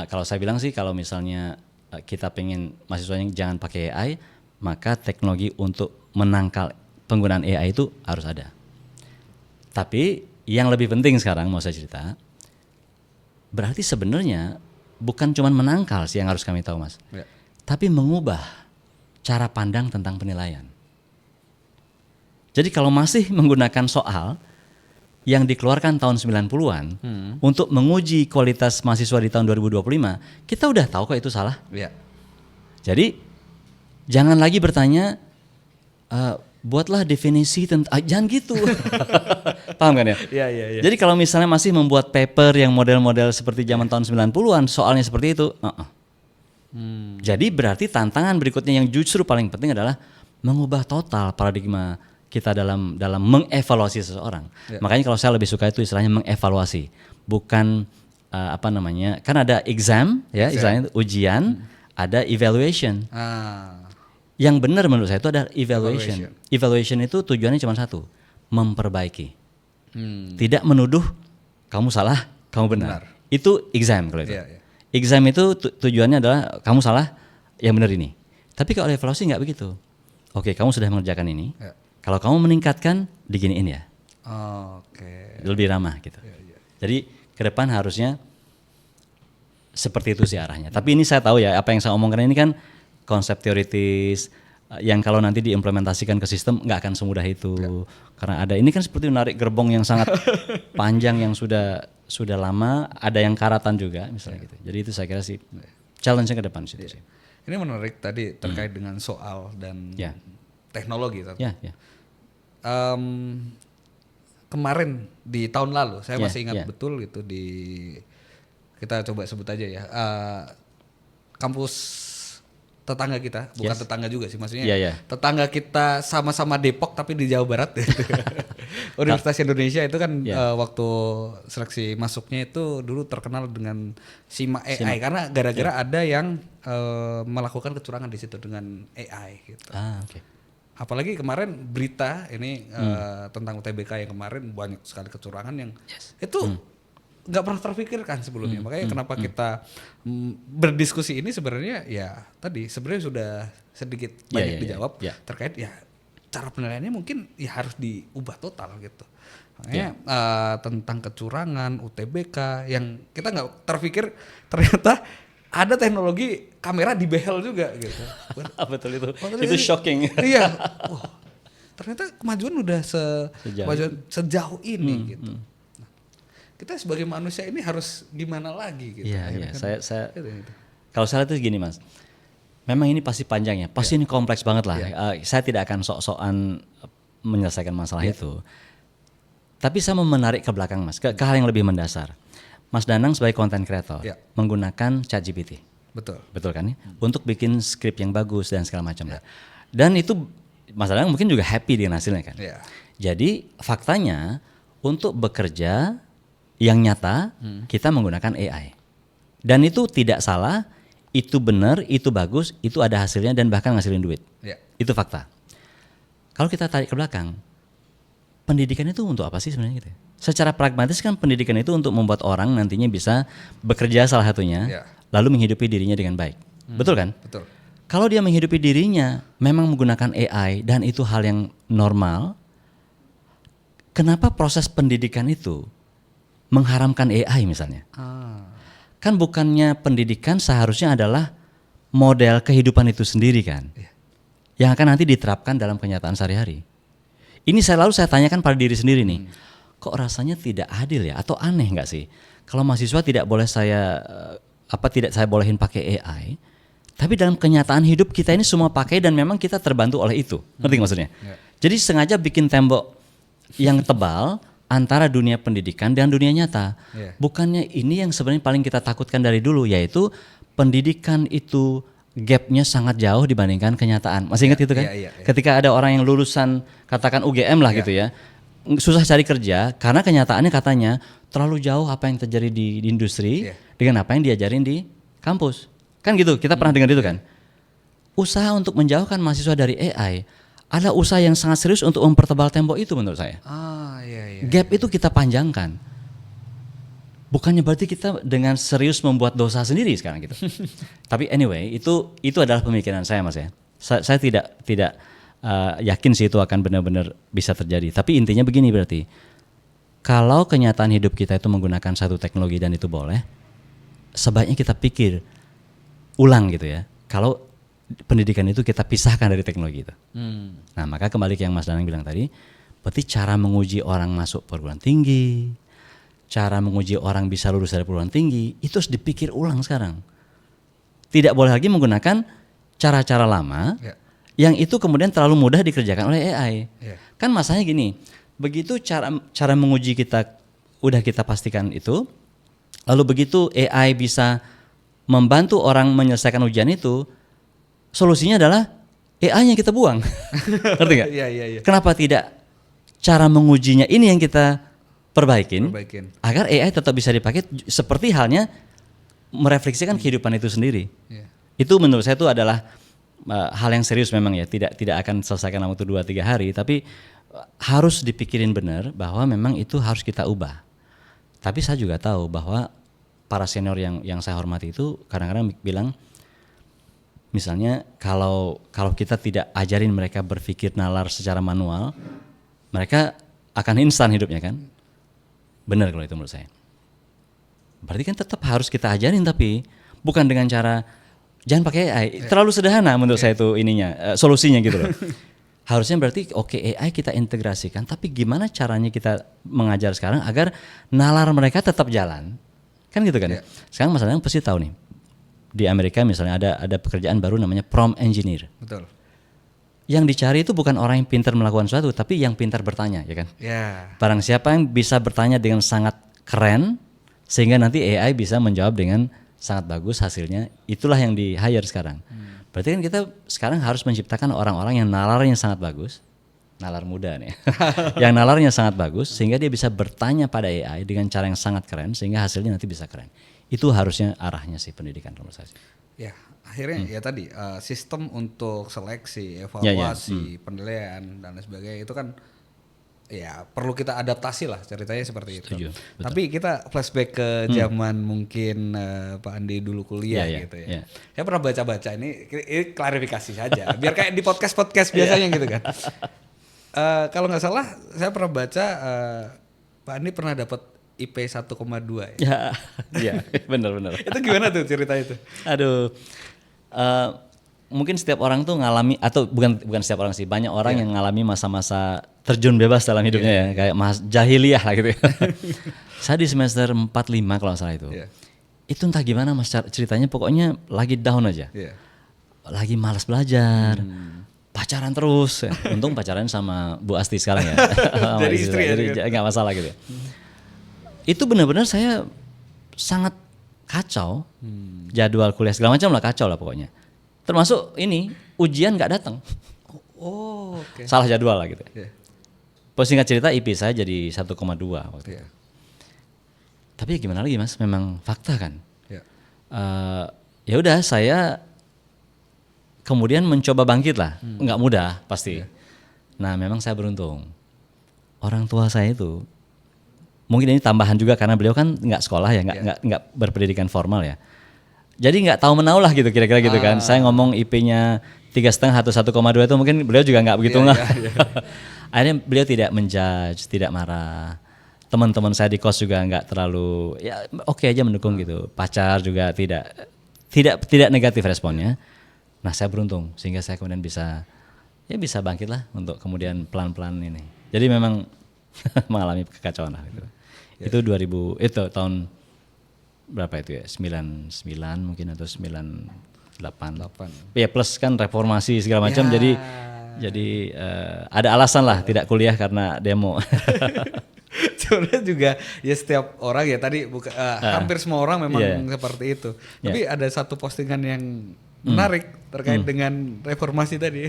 Kalau saya bilang sih, kalau misalnya kita pengen mahasiswanya jangan pakai AI, maka teknologi untuk menangkal penggunaan AI itu harus ada. Tapi yang lebih penting sekarang mau saya cerita, berarti sebenarnya bukan cuma menangkal sih yang harus kami tahu Mas, tapi mengubah cara pandang tentang penilaian. Jadi kalau masih menggunakan soal yang dikeluarkan tahun 90-an untuk menguji kualitas mahasiswa di tahun 2025, kita udah tahu kok itu salah. Jadi jangan lagi bertanya, buatlah definisi tentang, jangan gitu. Paham kan ya? Jadi kalau misalnya masih membuat paper yang model-model seperti zaman tahun 90-an, soalnya seperti itu, jadi berarti tantangan berikutnya yang justru paling penting adalah mengubah total paradigma kita dalam mengevaluasi seseorang. Makanya kalau saya lebih suka itu istilahnya mengevaluasi, bukan kan ada exam ya, istilahnya ujian, ada evaluation. Yang benar menurut saya itu ada evaluation. Evaluation itu tujuannya cuma satu, memperbaiki. Tidak menuduh kamu salah, kamu benar. Itu exam kalau itu. Exam itu tujuannya adalah kamu salah, yang benar ini. Tapi kalau evaluasi nggak begitu. Oke, kamu sudah mengerjakan ini. Kalau kamu meningkatkan, diginiin ya. Lebih ramah gitu. Jadi ke depan harusnya seperti itu sih arahnya. Tapi ini saya tahu ya, apa yang saya omongkan ini kan konsep teoritis yang kalau nanti diimplementasikan ke sistem nggak akan semudah itu. Karena ini kan seperti menarik gerbong yang sangat panjang yang sudah lama, ada yang karatan juga misalnya gitu. Jadi itu saya kira sih challenge-nya ke depan situ sih. Ini menarik tadi terkait dengan soal dan teknologi. Kemarin di tahun lalu saya masih ingat betul gitu, di kita coba sebut aja ya, kampus tetangga kita, bukan tetangga juga sih maksudnya. Tetangga kita sama-sama Depok tapi di Jawa Barat. Universitas Indonesia itu kan waktu seleksi masuknya itu dulu terkenal dengan SIMA AI karena gara-gara ada yang melakukan kecurangan di situ dengan AI gitu. Apalagi kemarin berita ini tentang UTBK yang kemarin banyak sekali kecurangan yang itu nggak pernah terpikirkan sebelumnya. Makanya kenapa kita berdiskusi ini sebenarnya ya tadi sebenarnya sudah sedikit banyak dijawab terkait ya cara penilaiannya mungkin ya harus diubah total gitu. Makanya tentang kecurangan UTBK yang kita nggak terpikir ternyata ada teknologi kamera di behel juga gitu. Betul itu. Itu shocking. Iya. Ternyata kemajuan udah sejauh ini gitu. Kita sebagai manusia ini harus gimana lagi gitu. Iya. Saya kalau saya lihat itu gini Mas. Memang ini pasti panjang ya. Pasti ini kompleks banget lah. Saya tidak akan sok-sokan menyelesaikan masalah itu. Tapi saya mau menarik ke belakang Mas, ke hal yang lebih mendasar. Mas Danang sebagai content creator menggunakan ChatGPT. Betul kan ya? Untuk bikin skrip yang bagus dan segala macam. Dan itu Mas Danang mungkin juga happy dengan hasilnya kan. Jadi faktanya untuk bekerja yang nyata kita menggunakan AI. Dan itu tidak salah, itu benar, itu bagus, itu ada hasilnya dan bahkan ngasilin duit. Itu fakta. Kalau kita tarik ke belakang, pendidikan itu untuk apa sih sebenarnya gitu ya? Secara pragmatis kan pendidikan itu untuk membuat orang nantinya bisa bekerja salah satunya, lalu menghidupi dirinya dengan baik. Betul kan? Betul. Kalau dia menghidupi dirinya memang menggunakan AI dan itu hal yang normal, kenapa proses pendidikan itu mengharamkan AI misalnya? Kan bukannya pendidikan seharusnya adalah model kehidupan itu sendiri kan? Yang akan nanti diterapkan dalam kenyataan sehari-hari. Ini saya tanyakan pada diri sendiri nih. Kok rasanya tidak adil ya atau aneh nggak sih kalau mahasiswa tidak boleh tidak saya bolehin pakai AI, tapi dalam kenyataan hidup kita ini semua pakai dan memang kita terbantu oleh itu. Ngerti maksudnya? Jadi sengaja bikin tembok yang tebal antara dunia pendidikan dan dunia nyata. Bukannya ini yang sebenarnya paling kita takutkan dari dulu, yaitu pendidikan itu gapnya sangat jauh dibandingkan kenyataan. Masih ingat itu kan? Ketika ada orang yang lulusan katakan UGM lah gitu ya, susah cari kerja karena kenyataannya katanya terlalu jauh apa yang terjadi di industri dengan apa yang diajarin di kampus. Kan gitu, kita pernah dengar itu kan. Usaha untuk menjauhkan mahasiswa dari AI ada usaha yang sangat serius untuk mempertebal tembok itu menurut saya. Gap itu kita panjangkan. Bukannya berarti kita dengan serius membuat dosa sendiri sekarang gitu. Tapi anyway, itu adalah pemikiran saya Mas ya. Saya tidak yakin sih itu akan benar-benar bisa terjadi. Tapi intinya begini berarti, kalau kenyataan hidup kita itu menggunakan satu teknologi dan itu boleh, sebaiknya kita pikir ulang gitu ya. Kalau pendidikan itu kita pisahkan dari teknologi itu. Nah maka kembali ke yang Mas Danang bilang tadi, berarti cara menguji orang masuk perguruan tinggi, cara menguji orang bisa lulus dari perguruan tinggi, itu harus dipikir ulang sekarang. Tidak boleh lagi menggunakan cara-cara lama yang itu kemudian terlalu mudah dikerjakan oleh AI. Kan masalahnya gini, begitu cara menguji kita udah kita pastikan itu, lalu begitu AI bisa membantu orang menyelesaikan ujian itu, solusinya adalah AI-nya kita buang. Ngerti nggak? Kenapa tidak cara mengujinya ini yang kita perbaikin agar AI tetap bisa dipakai seperti halnya merefleksikan kehidupan itu sendiri. Itu menurut saya itu adalah hal yang serius memang ya, tidak akan selesaikan dalam waktu 2-3 hari, tapi harus dipikirin benar bahwa memang itu harus kita ubah. Tapi saya juga tahu bahwa para senior yang saya hormati itu kadang-kadang bilang, misalnya kalau kita tidak ajarin mereka berpikir nalar secara manual, mereka akan instan hidupnya kan. Benar kalau itu menurut saya. Berarti kan tetap harus kita ajarin, tapi bukan dengan cara jangan pakai AI. Terlalu sederhana menurut saya itu solusinya gitu loh. Harusnya berarti AI kita integrasikan, tapi gimana caranya kita mengajar sekarang agar nalar mereka tetap jalan. Kan gitu kan. Sekarang masalahnya pasti tahu nih. Di Amerika misalnya ada pekerjaan baru namanya prompt engineer. Betul. Yang dicari itu bukan orang yang pintar melakukan sesuatu, tapi yang pintar bertanya, ya kan? Ya. Barang siapa yang bisa bertanya dengan sangat keren, Sehingga nanti AI bisa menjawab dengan sangat bagus hasilnya. Itulah yang di hire sekarang. Berarti kan kita sekarang harus menciptakan orang-orang yang nalarnya sangat bagus. Nalar muda nih. Yang nalarnya sangat bagus sehingga dia bisa bertanya pada AI dengan cara yang sangat keren sehingga hasilnya nanti bisa keren. Itu harusnya arahnya sih pendidikan konversasi. Ya, akhirnya ya tadi sistem untuk seleksi, evaluasi, penilaian dan lain sebagainya itu kan ya perlu kita adaptasi lah ceritanya seperti itu. Setuju, Tapi kita flashback ke zaman mungkin Pak Andi dulu kuliah gitu ya. Saya pernah baca-baca ini klarifikasi saja. Biar kayak di podcast biasanya gitu kan. Kalau nggak salah saya pernah baca Pak Andi pernah dapat IP 1,2 ya. Iya, benar. Itu gimana tuh cerita itu? Aduh, mungkin setiap orang tuh ngalami atau bukan setiap orang sih, banyak orang yang ngalami masa-masa terjun bebas dalam hidupnya ya, kayak jahiliyah lah gitu. Saya di semester 4-5 kalau nggak salah itu. Itu entah gimana mas ceritanya, pokoknya lagi down aja, lagi malas belajar. Pacaran terus, ya. Untung pacaran sama Bu Asti sekarang ya. Dari istri ya. Jadi nggak masalah gitu. Itu benar-benar saya sangat kacau, jadwal kuliah segala macam lah kacau lah pokoknya. Termasuk ini ujian nggak datang. Oke. Salah jadwal lah gitu. Singkat cerita IP saya jadi 1,2 waktu itu. Tapi ya gimana lagi mas, memang fakta kan. Ya udah saya kemudian mencoba bangkit lah, nggak mudah pasti. Nah memang saya beruntung, orang tua saya itu, mungkin ini tambahan juga karena beliau kan nggak sekolah ya, nggak berpendidikan formal ya. Jadi nggak tahu menau lah gitu kira-kira gitu kan. Saya ngomong IP-nya 3,5 atau 1,2 itu mungkin beliau juga nggak begitu nggak. Akhirnya beliau tidak menjudge, tidak marah. Teman-teman saya di kos juga nggak terlalu, ya oke aja mendukung gitu. Pacar juga tidak negatif responnya. Nah saya beruntung sehingga saya kemudian bisa bangkit lah untuk kemudian pelan-pelan ini. Jadi memang mengalami kekacauan lah gitu. Itu 2000 itu tahun berapa itu ya? 99 mungkin atau 98. Ya plus kan reformasi segala macam jadi ada alasan lah tidak kuliah karena demo. Sebenarnya juga ya setiap orang ya tadi hampir semua orang memang seperti itu. Tapi ada satu postingan yang menarik terkait dengan reformasi tadi.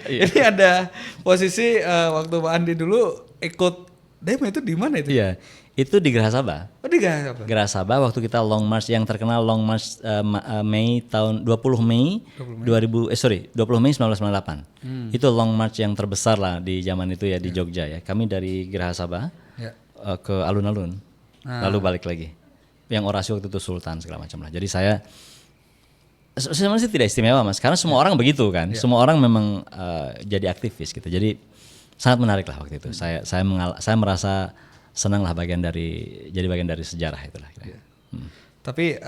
Ini ada posisi waktu Pak Andi dulu ikut demo itu di mana itu? Iya, itu di Geraha Sabah. Oh di Geraha Sabah. Geraha Sabah waktu kita long march yang terkenal long march Mei tahun 20 Mei 1998. Itu long march yang terbesar lah di zaman itu ya di Jogja ya. Kami dari Geraha Sabah ke alun-alun, lalu balik lagi. Yang orasi waktu itu Sultan segala macam lah. Jadi saya sebenarnya tidak istimewa mas, karena semua orang begitu kan, semua orang memang jadi aktivis gitu. Jadi sangat menarik lah waktu itu. Saya merasa senang lah jadi bagian dari sejarah itulah. Tapi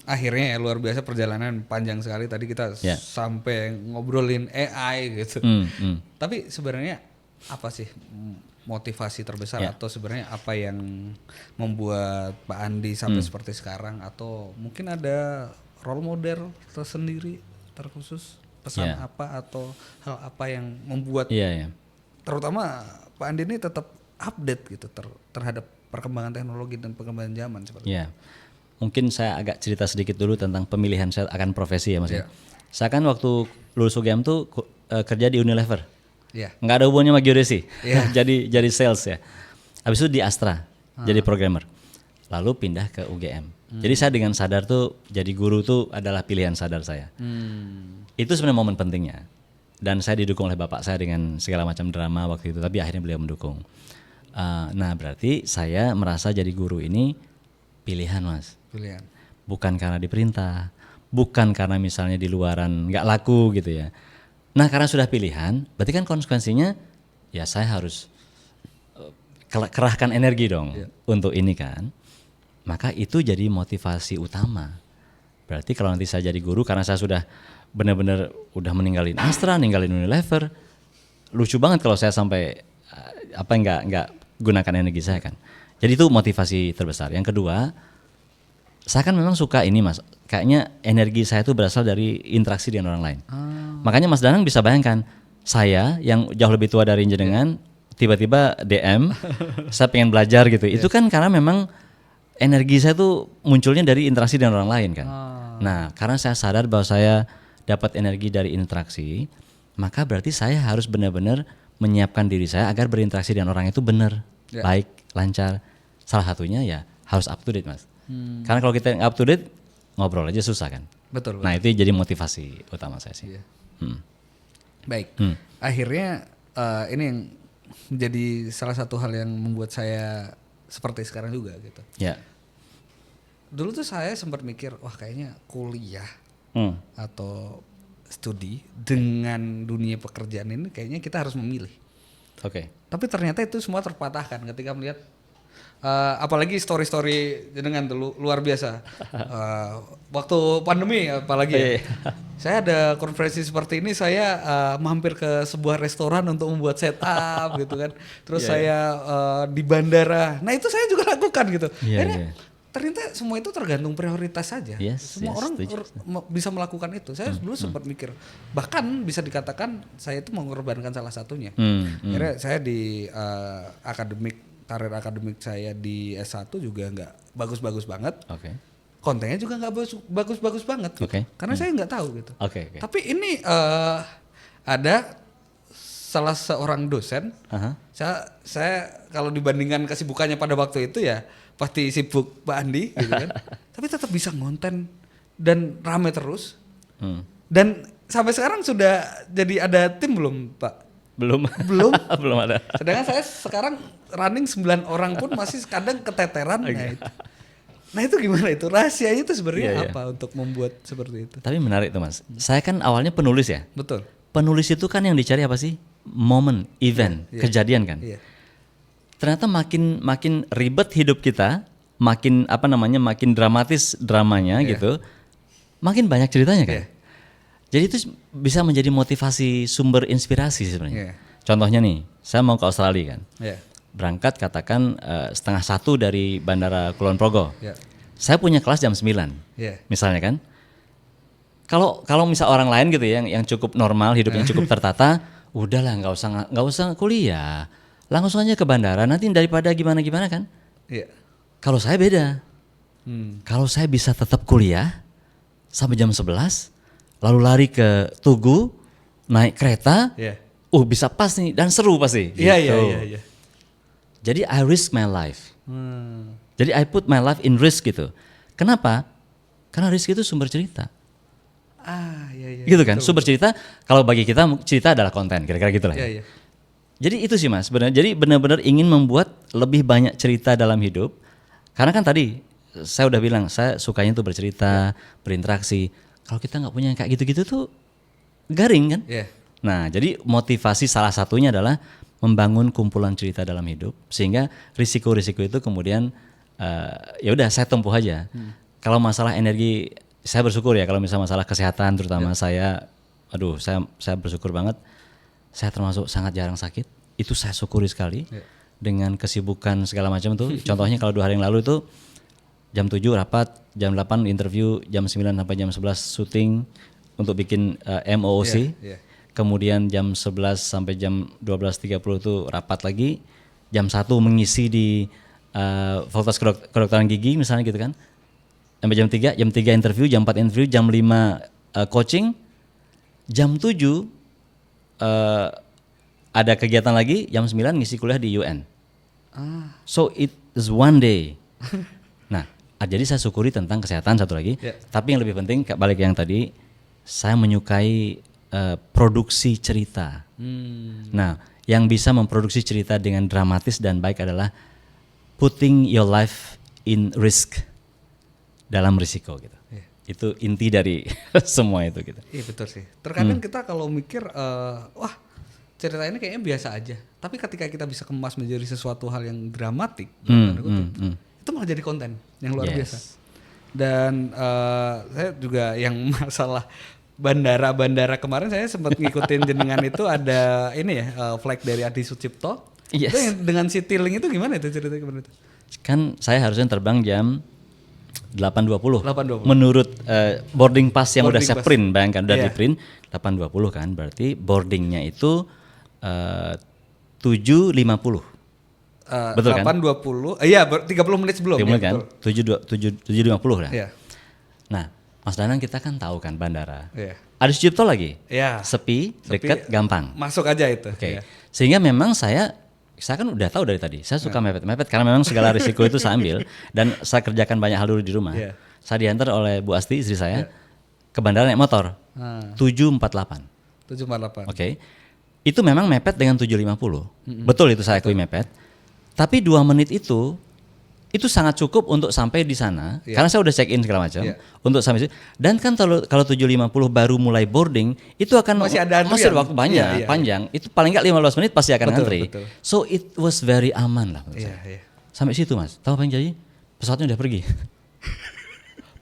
akhirnya ya luar biasa perjalanan panjang sekali. Tadi kita sampai ngobrolin AI gitu. Tapi sebenarnya apa sih motivasi terbesar atau sebenarnya apa yang membuat Pak Andi sampai seperti sekarang, atau mungkin ada role model tersendiri terkhusus, pesan apa atau hal apa yang membuat terutama Pak Andi ini tetap update gitu terhadap perkembangan teknologi dan perkembangan zaman seperti itu. Mungkin saya agak cerita sedikit dulu tentang pemilihan saya akan profesi ya mas. Saya kan waktu lulus UGM tuh kerja di Unilever. Nggak ada hubungannya sama geodesi. jadi sales ya. Habis itu di Astra jadi programmer. Lalu pindah ke UGM. Jadi saya dengan sadar tuh jadi guru tuh adalah pilihan sadar saya. Itu sebenarnya momen pentingnya. Dan saya didukung oleh bapak saya dengan segala macam drama waktu itu. Tapi akhirnya beliau mendukung. Nah berarti saya merasa jadi guru ini pilihan mas. Pilihan. Bukan karena diperintah. Bukan karena misalnya di luaran nggak laku gitu ya. Nah karena sudah pilihan, berarti kan konsekuensinya ya saya harus kerahkan energi dong untuk ini kan. Maka itu jadi motivasi utama. Berarti kalau nanti saya jadi guru karena saya sudah benar-benar udah meninggalin Astra, ninggalin Unilever, lucu banget kalau saya sampai nggak gunakan energi saya kan. Jadi itu motivasi terbesar. Yang kedua, saya kan memang suka ini mas, kayaknya energi saya itu berasal dari interaksi dengan orang lain. Makanya Mas Danang bisa bayangkan, saya yang jauh lebih tua dari jenengan tiba-tiba DM, saya pengen belajar gitu. Itu kan karena memang energi saya tuh munculnya dari interaksi dengan orang lain kan. Nah, karena saya sadar bahwa saya dapat energi dari interaksi, maka berarti saya harus benar-benar menyiapkan diri saya agar berinteraksi dengan orang itu benar, baik, lancar. Salah satunya ya harus up to date, Mas. Karena kalau kita up to date, ngobrol aja susah kan. Betul. Nah, itu jadi motivasi utama saya sih. Iya. Baik. Akhirnya ini yang menjadi salah satu hal yang membuat saya seperti sekarang juga gitu. Ya. Dulu tuh saya sempat mikir, wah kayaknya kuliah atau studi dengan dunia pekerjaan ini kayaknya kita harus memilih. Oke. Tapi ternyata itu semua terpatahkan ketika melihat apalagi story-story jenengan dulu luar biasa. Waktu pandemi apalagi ya. Saya ada konferensi seperti ini, saya mampir ke sebuah restoran untuk membuat setup gitu kan. Terus saya di bandara. Nah, itu saya juga lakukan gitu. Akhirnya ternyata semua itu tergantung prioritas saja. Semua orang bisa melakukan itu. Saya dulu sempat mikir, bahkan bisa dikatakan saya itu mengorbankan salah satunya. Akhirnya saya di karir akademik saya di S1 juga nggak bagus-bagus banget. Kontennya juga nggak bagus-bagus banget. Gitu. Karena saya nggak tahu gitu. Tapi ini ada salah seorang dosen. Saya kalau dibandingkan kesibukannya pada waktu itu ya pasti sibuk Pak Andi gitu kan. Tapi tetap bisa ngonten dan rame terus. Dan sampai sekarang sudah jadi ada tim belum, Pak? Belum. Belum ada. Sedangkan saya sekarang running 9 orang pun masih kadang keteteran. Nah itu gimana itu? Rahasianya itu sebenarnya apa untuk membuat seperti itu? Tapi menarik tuh, Mas. Saya kan awalnya penulis ya. Betul. Penulis itu kan yang dicari apa sih? Momen, event, kejadian kan. Ternyata makin ribet hidup kita, makin makin dramatis dramanya gitu, makin banyak ceritanya kan. Jadi itu bisa menjadi motivasi, sumber inspirasi sebenarnya. Contohnya nih, saya mau ke Australia kan, berangkat katakan 1:30 dari Bandara Kulon Progo. Saya punya kelas jam 9, misalnya kan. Kalau misal orang lain gitu ya, yang cukup normal, hidupnya cukup tertata, udahlah nggak usah kuliah. Langsung aja ke bandara, nanti daripada gimana-gimana kan. Kalau saya beda. Kalau saya bisa tetap kuliah sampai jam 11, lalu lari ke Tugu, naik kereta, bisa pas nih dan seru pasti. Iya. Jadi I risk my life. Jadi I put my life in risk gitu. Kenapa? Karena risk itu sumber cerita. Gitu kan, betul, sumber cerita. Kalau bagi kita cerita adalah konten, kira-kira gitulah. Jadi itu sih Mas, sebenarnya. Jadi benar-benar ingin membuat lebih banyak cerita dalam hidup. Karena kan tadi saya udah bilang, saya sukanya tuh bercerita, berinteraksi. Kalau kita nggak punya yang kayak gitu-gitu tuh garing kan. Nah, jadi motivasi salah satunya adalah membangun kumpulan cerita dalam hidup, sehingga risiko-risiko itu kemudian ya udah saya tempuh aja. Kalau masalah energi, saya bersyukur ya. Kalau misalnya masalah kesehatan, terutama saya bersyukur banget. Saya termasuk sangat jarang sakit. Itu saya syukuri sekali. Dengan kesibukan segala macam tuh. Contohnya kalau 2 hari yang lalu itu jam 7 rapat, jam 8 interview, jam 9 sampai jam 11 syuting untuk bikin MOOC. Kemudian jam 11 sampai jam 12.30 itu rapat lagi. Jam 1 mengisi di Fakultas Kedokteran Gigi misalnya gitu kan. Sampai jam 3 interview, jam 4 interview, jam 5 coaching. Jam 7 ada kegiatan lagi, jam 9 ngisi kuliah di UN. So it is one day. Nah, jadi saya syukuri tentang kesehatan satu lagi. Tapi yang lebih penting, balik yang tadi, saya menyukai produksi cerita. Nah, yang bisa memproduksi cerita dengan dramatis dan baik adalah putting your life in risk, dalam risiko gitu. Itu inti dari semua itu gitu. Iya betul sih. Terkadang kita kalau mikir, wah cerita ini kayaknya biasa aja. Tapi ketika kita bisa kemas menjadi sesuatu hal yang dramatik, itu malah jadi konten yang luar biasa. Dan saya juga yang masalah bandara kemarin saya sempat ngikutin jenengan itu ada ini ya flag dari Adi Sucipto. Itu yang dengan Citylink itu gimana itu ceritanya kemarin itu? Kan saya harusnya terbang jam 8.20. Menurut boarding pass yang udah saya print, bayangkan udah di print 8.20 kan, berarti boardingnya itu 7.50. Betul kan? 8.20. Iya, 30 menit sebelum. 30 menit ya, kan? 7.50 lah. Iya. Nah, Mas Danang kita kan tahu kan bandara. Iya. Ada Sucipto lagi. Iya. Sepi, deket, gampang. Masuk aja itu. Oke. Iya. Sehingga memang saya kan udah tahu dari tadi. Saya suka mepet-mepet karena memang segala risiko itu saya ambil dan saya kerjakan banyak hal dulu di rumah. Iya. Saya diantar oleh Bu Asti istri saya ke bandara naik motor. 7.48. 7.48. Oke. Itu memang mepet dengan 7.50. Betul itu saya akui mepet. Tapi 2 menit itu sangat cukup untuk sampai di sana. Karena saya udah check in segala macam untuk sampai situ. Dan kan kalau 7.50 baru mulai boarding, itu akan masih ada waktu banyak, panjang. Itu paling enggak 15 menit pasti akan ngantri. Betul. So it was very aman lah menurut saya. Iya. Sampai situ Mas. Tahu apa yang jadi? Pesawatnya udah pergi.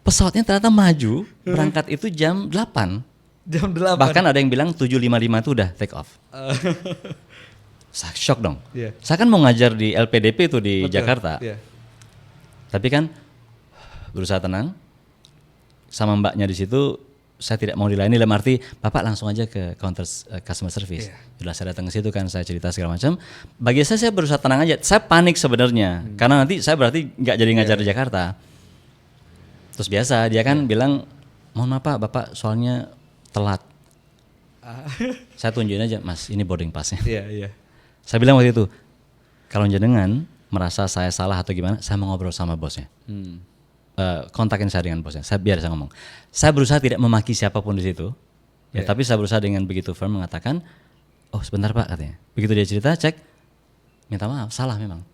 Pesawatnya ternyata maju, berangkat itu jam 8. Jam 8. Bahkan ada yang bilang 7.55 itu udah take off. Saya shock dong. Iya. Saya kan mau ngajar di LPDP itu di Betul. Jakarta. Iya. Tapi kan berusaha tenang. Sama mbaknya di situ saya tidak mau dilayani dalam arti Bapak langsung aja ke counter customer service. Sudah saya datang ke situ kan saya cerita segala macam. Bagi saya berusaha tenang aja. Saya panik sebenarnya karena nanti saya berarti nggak jadi ngajar di Jakarta. Terus biasa dia kan bilang mohon maaf Pak, Bapak soalnya telat. Saya tunjukin aja Mas ini boarding passnya. Iya. Saya bilang waktu itu kalau jenengan merasa saya salah atau gimana, saya mau ngobrol sama bosnya. Kontakin saya dengan bosnya. Biar saya ngomong. Saya berusaha tidak memaki siapapun di situ. Ya, tapi saya berusaha dengan begitu firm mengatakan, oh sebentar Pak katanya. Begitu dia cerita, cek, minta maaf, salah memang.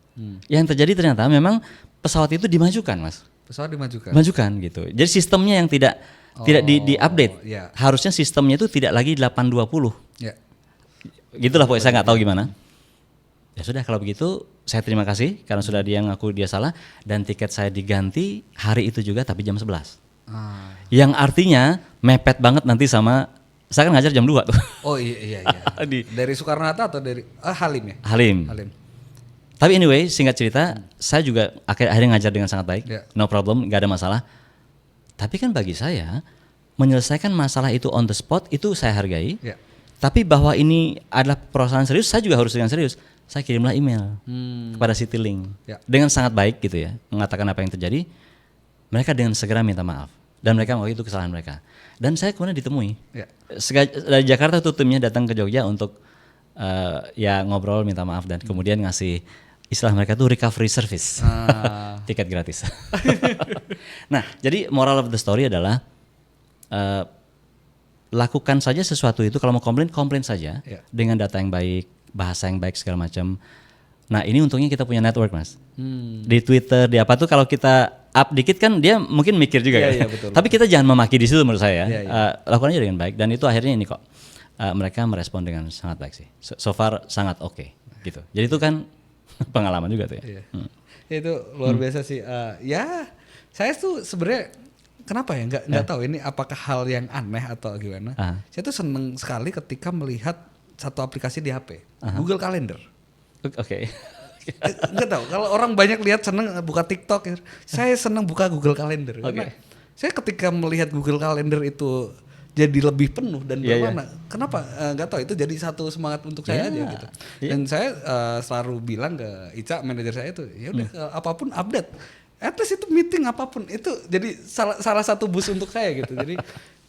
Yang terjadi ternyata memang pesawat itu dimajukan Mas. Pesawat dimajukan. Dimajukan gitu. Jadi sistemnya yang tidak di-update. Iya. Harusnya sistemnya itu tidak lagi 8.20. Ya. Gitulah pokoknya saya nggak tahu gimana. Ya sudah kalau begitu saya terima kasih karena sudah dia ngaku dia salah dan tiket saya diganti hari itu juga tapi jam 11. Yang artinya mepet banget nanti sama saya kan ngajar jam 2 tuh. Oh iya. Dari Soekarno-Hatta atau dari Halim ya? Halim. Tapi anyway singkat cerita saya juga akhirnya ngajar dengan sangat baik. No problem, nggak ada masalah. Tapi kan bagi saya menyelesaikan masalah itu on the spot itu saya hargai. Tapi bahwa ini adalah perusahaan serius, saya juga harus dengan serius. Saya kirimlah email kepada Citylink dengan sangat baik gitu ya, mengatakan apa yang terjadi. Mereka dengan segera minta maaf dan mereka mengakui itu kesalahan mereka. Dan saya kemudian ditemui dari Jakarta tuh timnya datang ke Jogja untuk ya ngobrol minta maaf dan kemudian ngasih istilah mereka tuh recovery service, tiket gratis. Nah, jadi moral of the story adalah lakukan saja sesuatu itu kalau mau komplain saja dengan data yang baik, bahasa yang baik segala macam. Nah ini untungnya kita punya network Mas. Di Twitter, di apa tuh kalau kita up dikit kan dia mungkin mikir juga kan. Iya, betul. Tapi kita jangan memaki di situ menurut saya. Lakukan aja dengan baik dan itu akhirnya ini kok mereka merespon dengan sangat baik sih. So far sangat oke gitu. Jadi itu kan pengalaman juga tuh ya. Itu luar biasa sih. Ya saya tuh sebenarnya kenapa ya nggak tahu ini apakah hal yang aneh atau gimana. Saya tuh seneng sekali ketika melihat satu aplikasi di HP, Google Calendar. Oke. Nggak tahu kalau orang banyak lihat seneng buka TikTok, saya seneng buka Google Calendar. Karena saya ketika melihat Google Calendar itu jadi lebih penuh dan bagaimana? Kenapa? Nggak tahu itu jadi satu semangat untuk saya aja gitu. Dan saya selalu bilang ke Ica manajer saya itu, ya udah apapun update. At least itu meeting apapun itu jadi salah satu boost untuk saya gitu. Jadi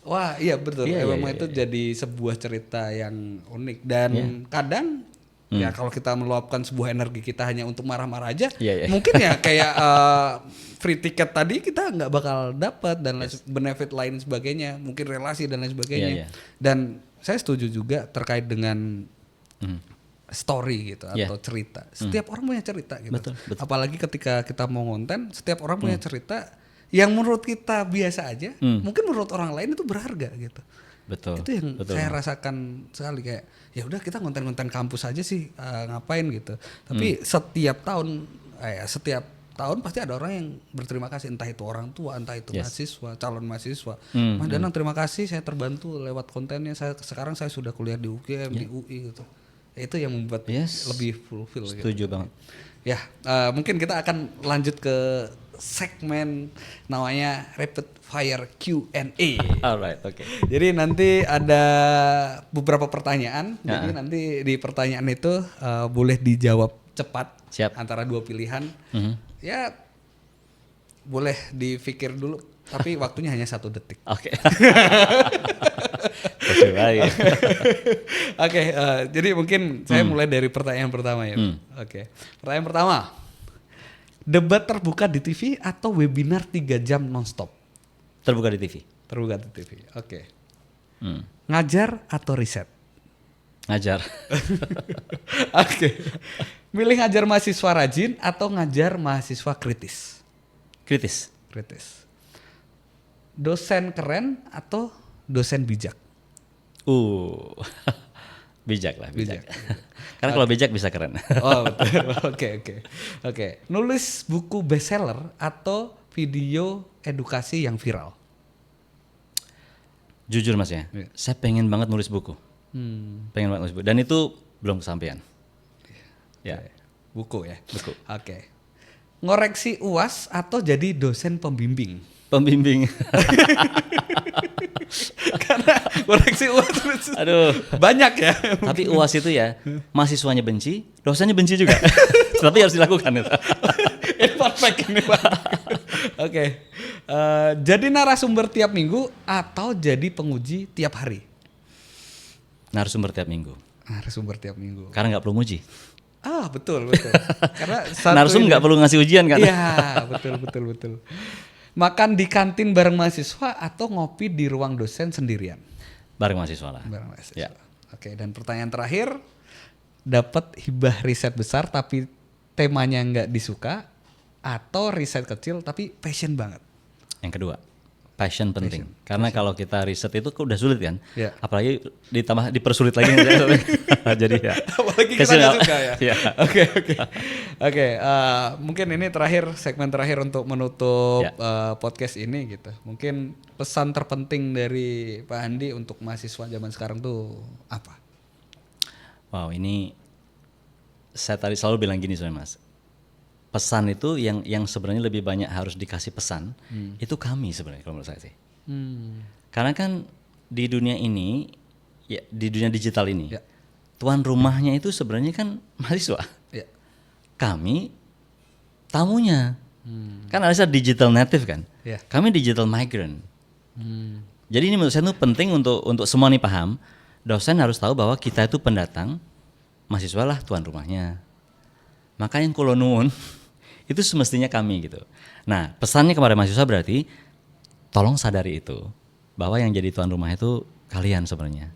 wah iya betul, memang itu jadi sebuah cerita yang unik dan kadang ya kalau kita meluapkan sebuah energi kita hanya untuk marah-marah aja, mungkin ya kayak free ticket tadi kita nggak bakal dapat dan benefit lain sebagainya, mungkin relasi dan lain sebagainya. Dan saya setuju juga terkait dengan story gitu atau cerita. Setiap orang punya cerita gitu. Betul. Apalagi ketika kita mau konten, setiap orang punya cerita yang menurut kita biasa aja, mungkin menurut orang lain itu berharga gitu. Betul. Itu yang saya rasakan sekali kayak ya udah kita konten-konten kampus aja sih ngapain gitu. Tapi setiap tahun pasti ada orang yang berterima kasih, entah itu orang tua, entah itu mahasiswa, calon mahasiswa. Mas Danang terima kasih saya terbantu lewat kontennya. Sekarang saya sudah kuliah di UGM, di UI gitu. Itu yang membuat lebih fulfill. Setuju banget. Ya, mungkin kita akan lanjut ke segmen namanya Rapid Fire Q&A. Alright, oke. Jadi nanti ada beberapa pertanyaan. Jadi nanti di pertanyaan itu boleh dijawab cepat Siap. antara dua pilihan, ya boleh dipikir dulu, tapi waktunya hanya 1 detik. Oke. Oke, baik. Oke, jadi mungkin saya mulai dari pertanyaan pertama ya. Oke, pertanyaan pertama, debat terbuka di TV atau webinar 3 jam nonstop? Terbuka di TV. Terbuka di TV. Oke. Ngajar atau riset? Ngajar. Oke. Milih ngajar mahasiswa rajin atau ngajar mahasiswa kritis? Kritis. Kritis. Dosen keren atau dosen bijak? Bijak lah, bijak. Bijak. Karena kalau bijak bisa keren. Oh betul. Oke. Nulis buku bestseller atau video edukasi yang viral? Jujur Mas ya, Iya. saya pengen banget nulis buku. Pengen banget nulis buku. Dan itu belum kesampaian. Ya, Buku ya. buku. Oke. Ngoreksi UAS atau jadi dosen pembimbing? Pembimbing. Karena ngoreksi UAS Aduh. banyak ya. Tapi UAS itu ya, mahasiswanya benci, dosennya benci juga. Tapi harus dilakukan itu. Ini perfect ini Pak. Oke. Jadi narasumber tiap minggu atau jadi penguji tiap hari? Narasumber tiap minggu. Narasumber tiap minggu. Karena nggak perlu muji. Ah betul. Karena Narsum nggak perlu ngasih ujian kan? Iya betul. Makan di kantin bareng mahasiswa atau ngopi di ruang dosen sendirian? Bareng mahasiswa lah. Bareng mahasiswa. Ya. Oke, dan pertanyaan terakhir, dapat hibah riset besar tapi temanya nggak disuka, atau riset kecil tapi passion banget? Yang kedua, passion penting. Karena kalau kita riset itu udah sulit kan, Ya. apalagi ditambah dipersulit lagi. Jadi ya. Apalagi kita Kecil nggak nggak- suka ya. Iya. Oke. Mungkin ini segmen terakhir untuk menutup Ya. podcast ini gitu. Mungkin pesan terpenting dari Pak Andi untuk mahasiswa zaman sekarang tuh apa? Wow, ini saya tadi selalu bilang gini soalnya Mas. Pesan itu yang sebenarnya lebih banyak harus dikasih pesan, itu kami sebenarnya kalau menurut saya sih. Karena kan di dunia ini, ya di dunia digital ini, Ya. tuan rumahnya itu sebenarnya kan mahasiswa. Ya. Kami tamunya. Kan ada digital native kan. Ya. Kami digital migrant. Jadi ini menurut saya itu penting untuk semua nih paham. Dosen harus tahu bahwa kita itu pendatang, mahasiswa lah tuan rumahnya. Maka yang kulo nuwun itu semestinya kami gitu. Nah pesannya kepada mahasiswa berarti tolong sadari itu bahwa yang jadi tuan rumah itu kalian sebenarnya.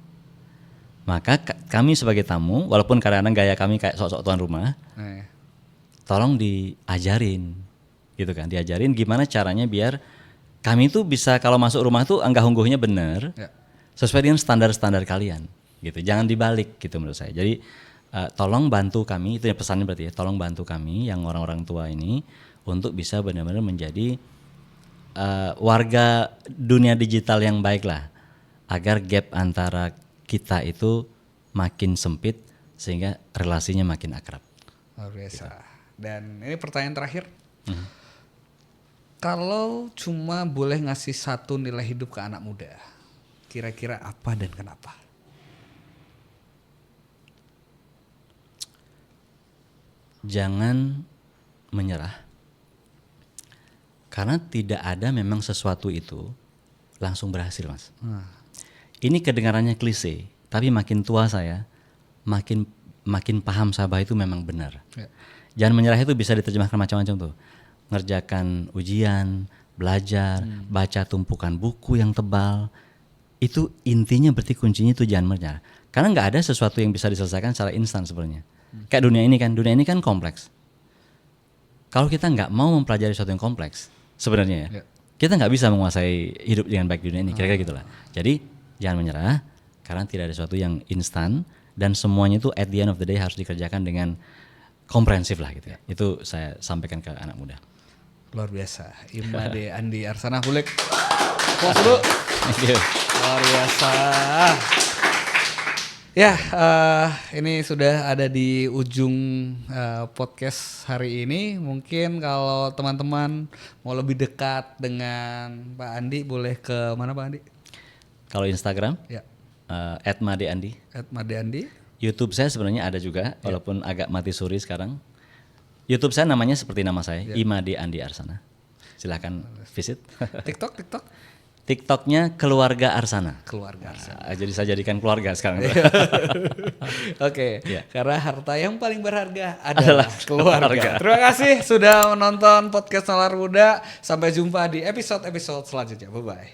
Maka kami sebagai tamu, walaupun kadang-kadang gaya kami kayak sok-sok tuan rumah, tolong diajarin gitu kan, diajarin gimana caranya biar kami itu bisa kalau masuk rumah tuh anggah ungguhnya benar, Ya. sesuai dengan standar-standar kalian gitu. Jangan dibalik gitu menurut saya. Jadi tolong bantu kami, itu ya pesannya berarti ya, tolong bantu kami yang orang-orang tua ini untuk bisa benar-benar menjadi warga dunia digital yang baik lah, agar gap antara kita itu makin sempit sehingga relasinya makin akrab. Luar biasa. Dan ini pertanyaan terakhir. Kalau cuma boleh ngasih satu nilai hidup ke anak muda, kira-kira apa dan kenapa? Jangan menyerah, karena tidak ada memang sesuatu itu langsung berhasil Mas. Ini kedengarannya klise, tapi makin tua saya makin paham Sabah itu memang benar. Ya. Jangan menyerah itu bisa diterjemahkan macam-macam tuh. Ngerjakan ujian, belajar, baca tumpukan buku yang tebal. Itu intinya berarti kuncinya itu jangan menyerah. Karena nggak ada sesuatu yang bisa diselesaikan secara instan sebenarnya. Kayak dunia ini kan kompleks. Kalau kita nggak mau mempelajari sesuatu yang kompleks, sebenarnya Ya. kita nggak bisa menguasai hidup dengan baik di dunia ini. Kira-kira gitulah. Jadi jangan menyerah karena tidak ada sesuatu yang instan dan semuanya itu at the end of the day harus dikerjakan dengan komprehensif lah gitu ya. Itu saya sampaikan ke anak muda. Luar biasa. Imade Andi Arsana Bulik. Tepuk dulu. Thank you. Luar biasa. Ya, ini sudah ada di ujung podcast hari ini. Mungkin kalau teman-teman mau lebih dekat dengan Pak Andi, boleh ke mana Pak Andi? Kalau Instagram, Ya, @madeandi. @madeandi. YouTube saya sebenarnya ada juga, walaupun agak mati suri sekarang. YouTube saya namanya seperti nama saya, Imade Andi Arsana. Silahkan visit. TikTok. TikToknya Keluarga Arsana. Keluarga Arsana. Jadi saya jadikan keluarga sekarang. Oke, Iya. karena harta yang paling berharga adalah keluarga. keluarga. Terima kasih sudah menonton podcast Nalar Muda. Sampai jumpa di episode-episode selanjutnya. Bye-bye.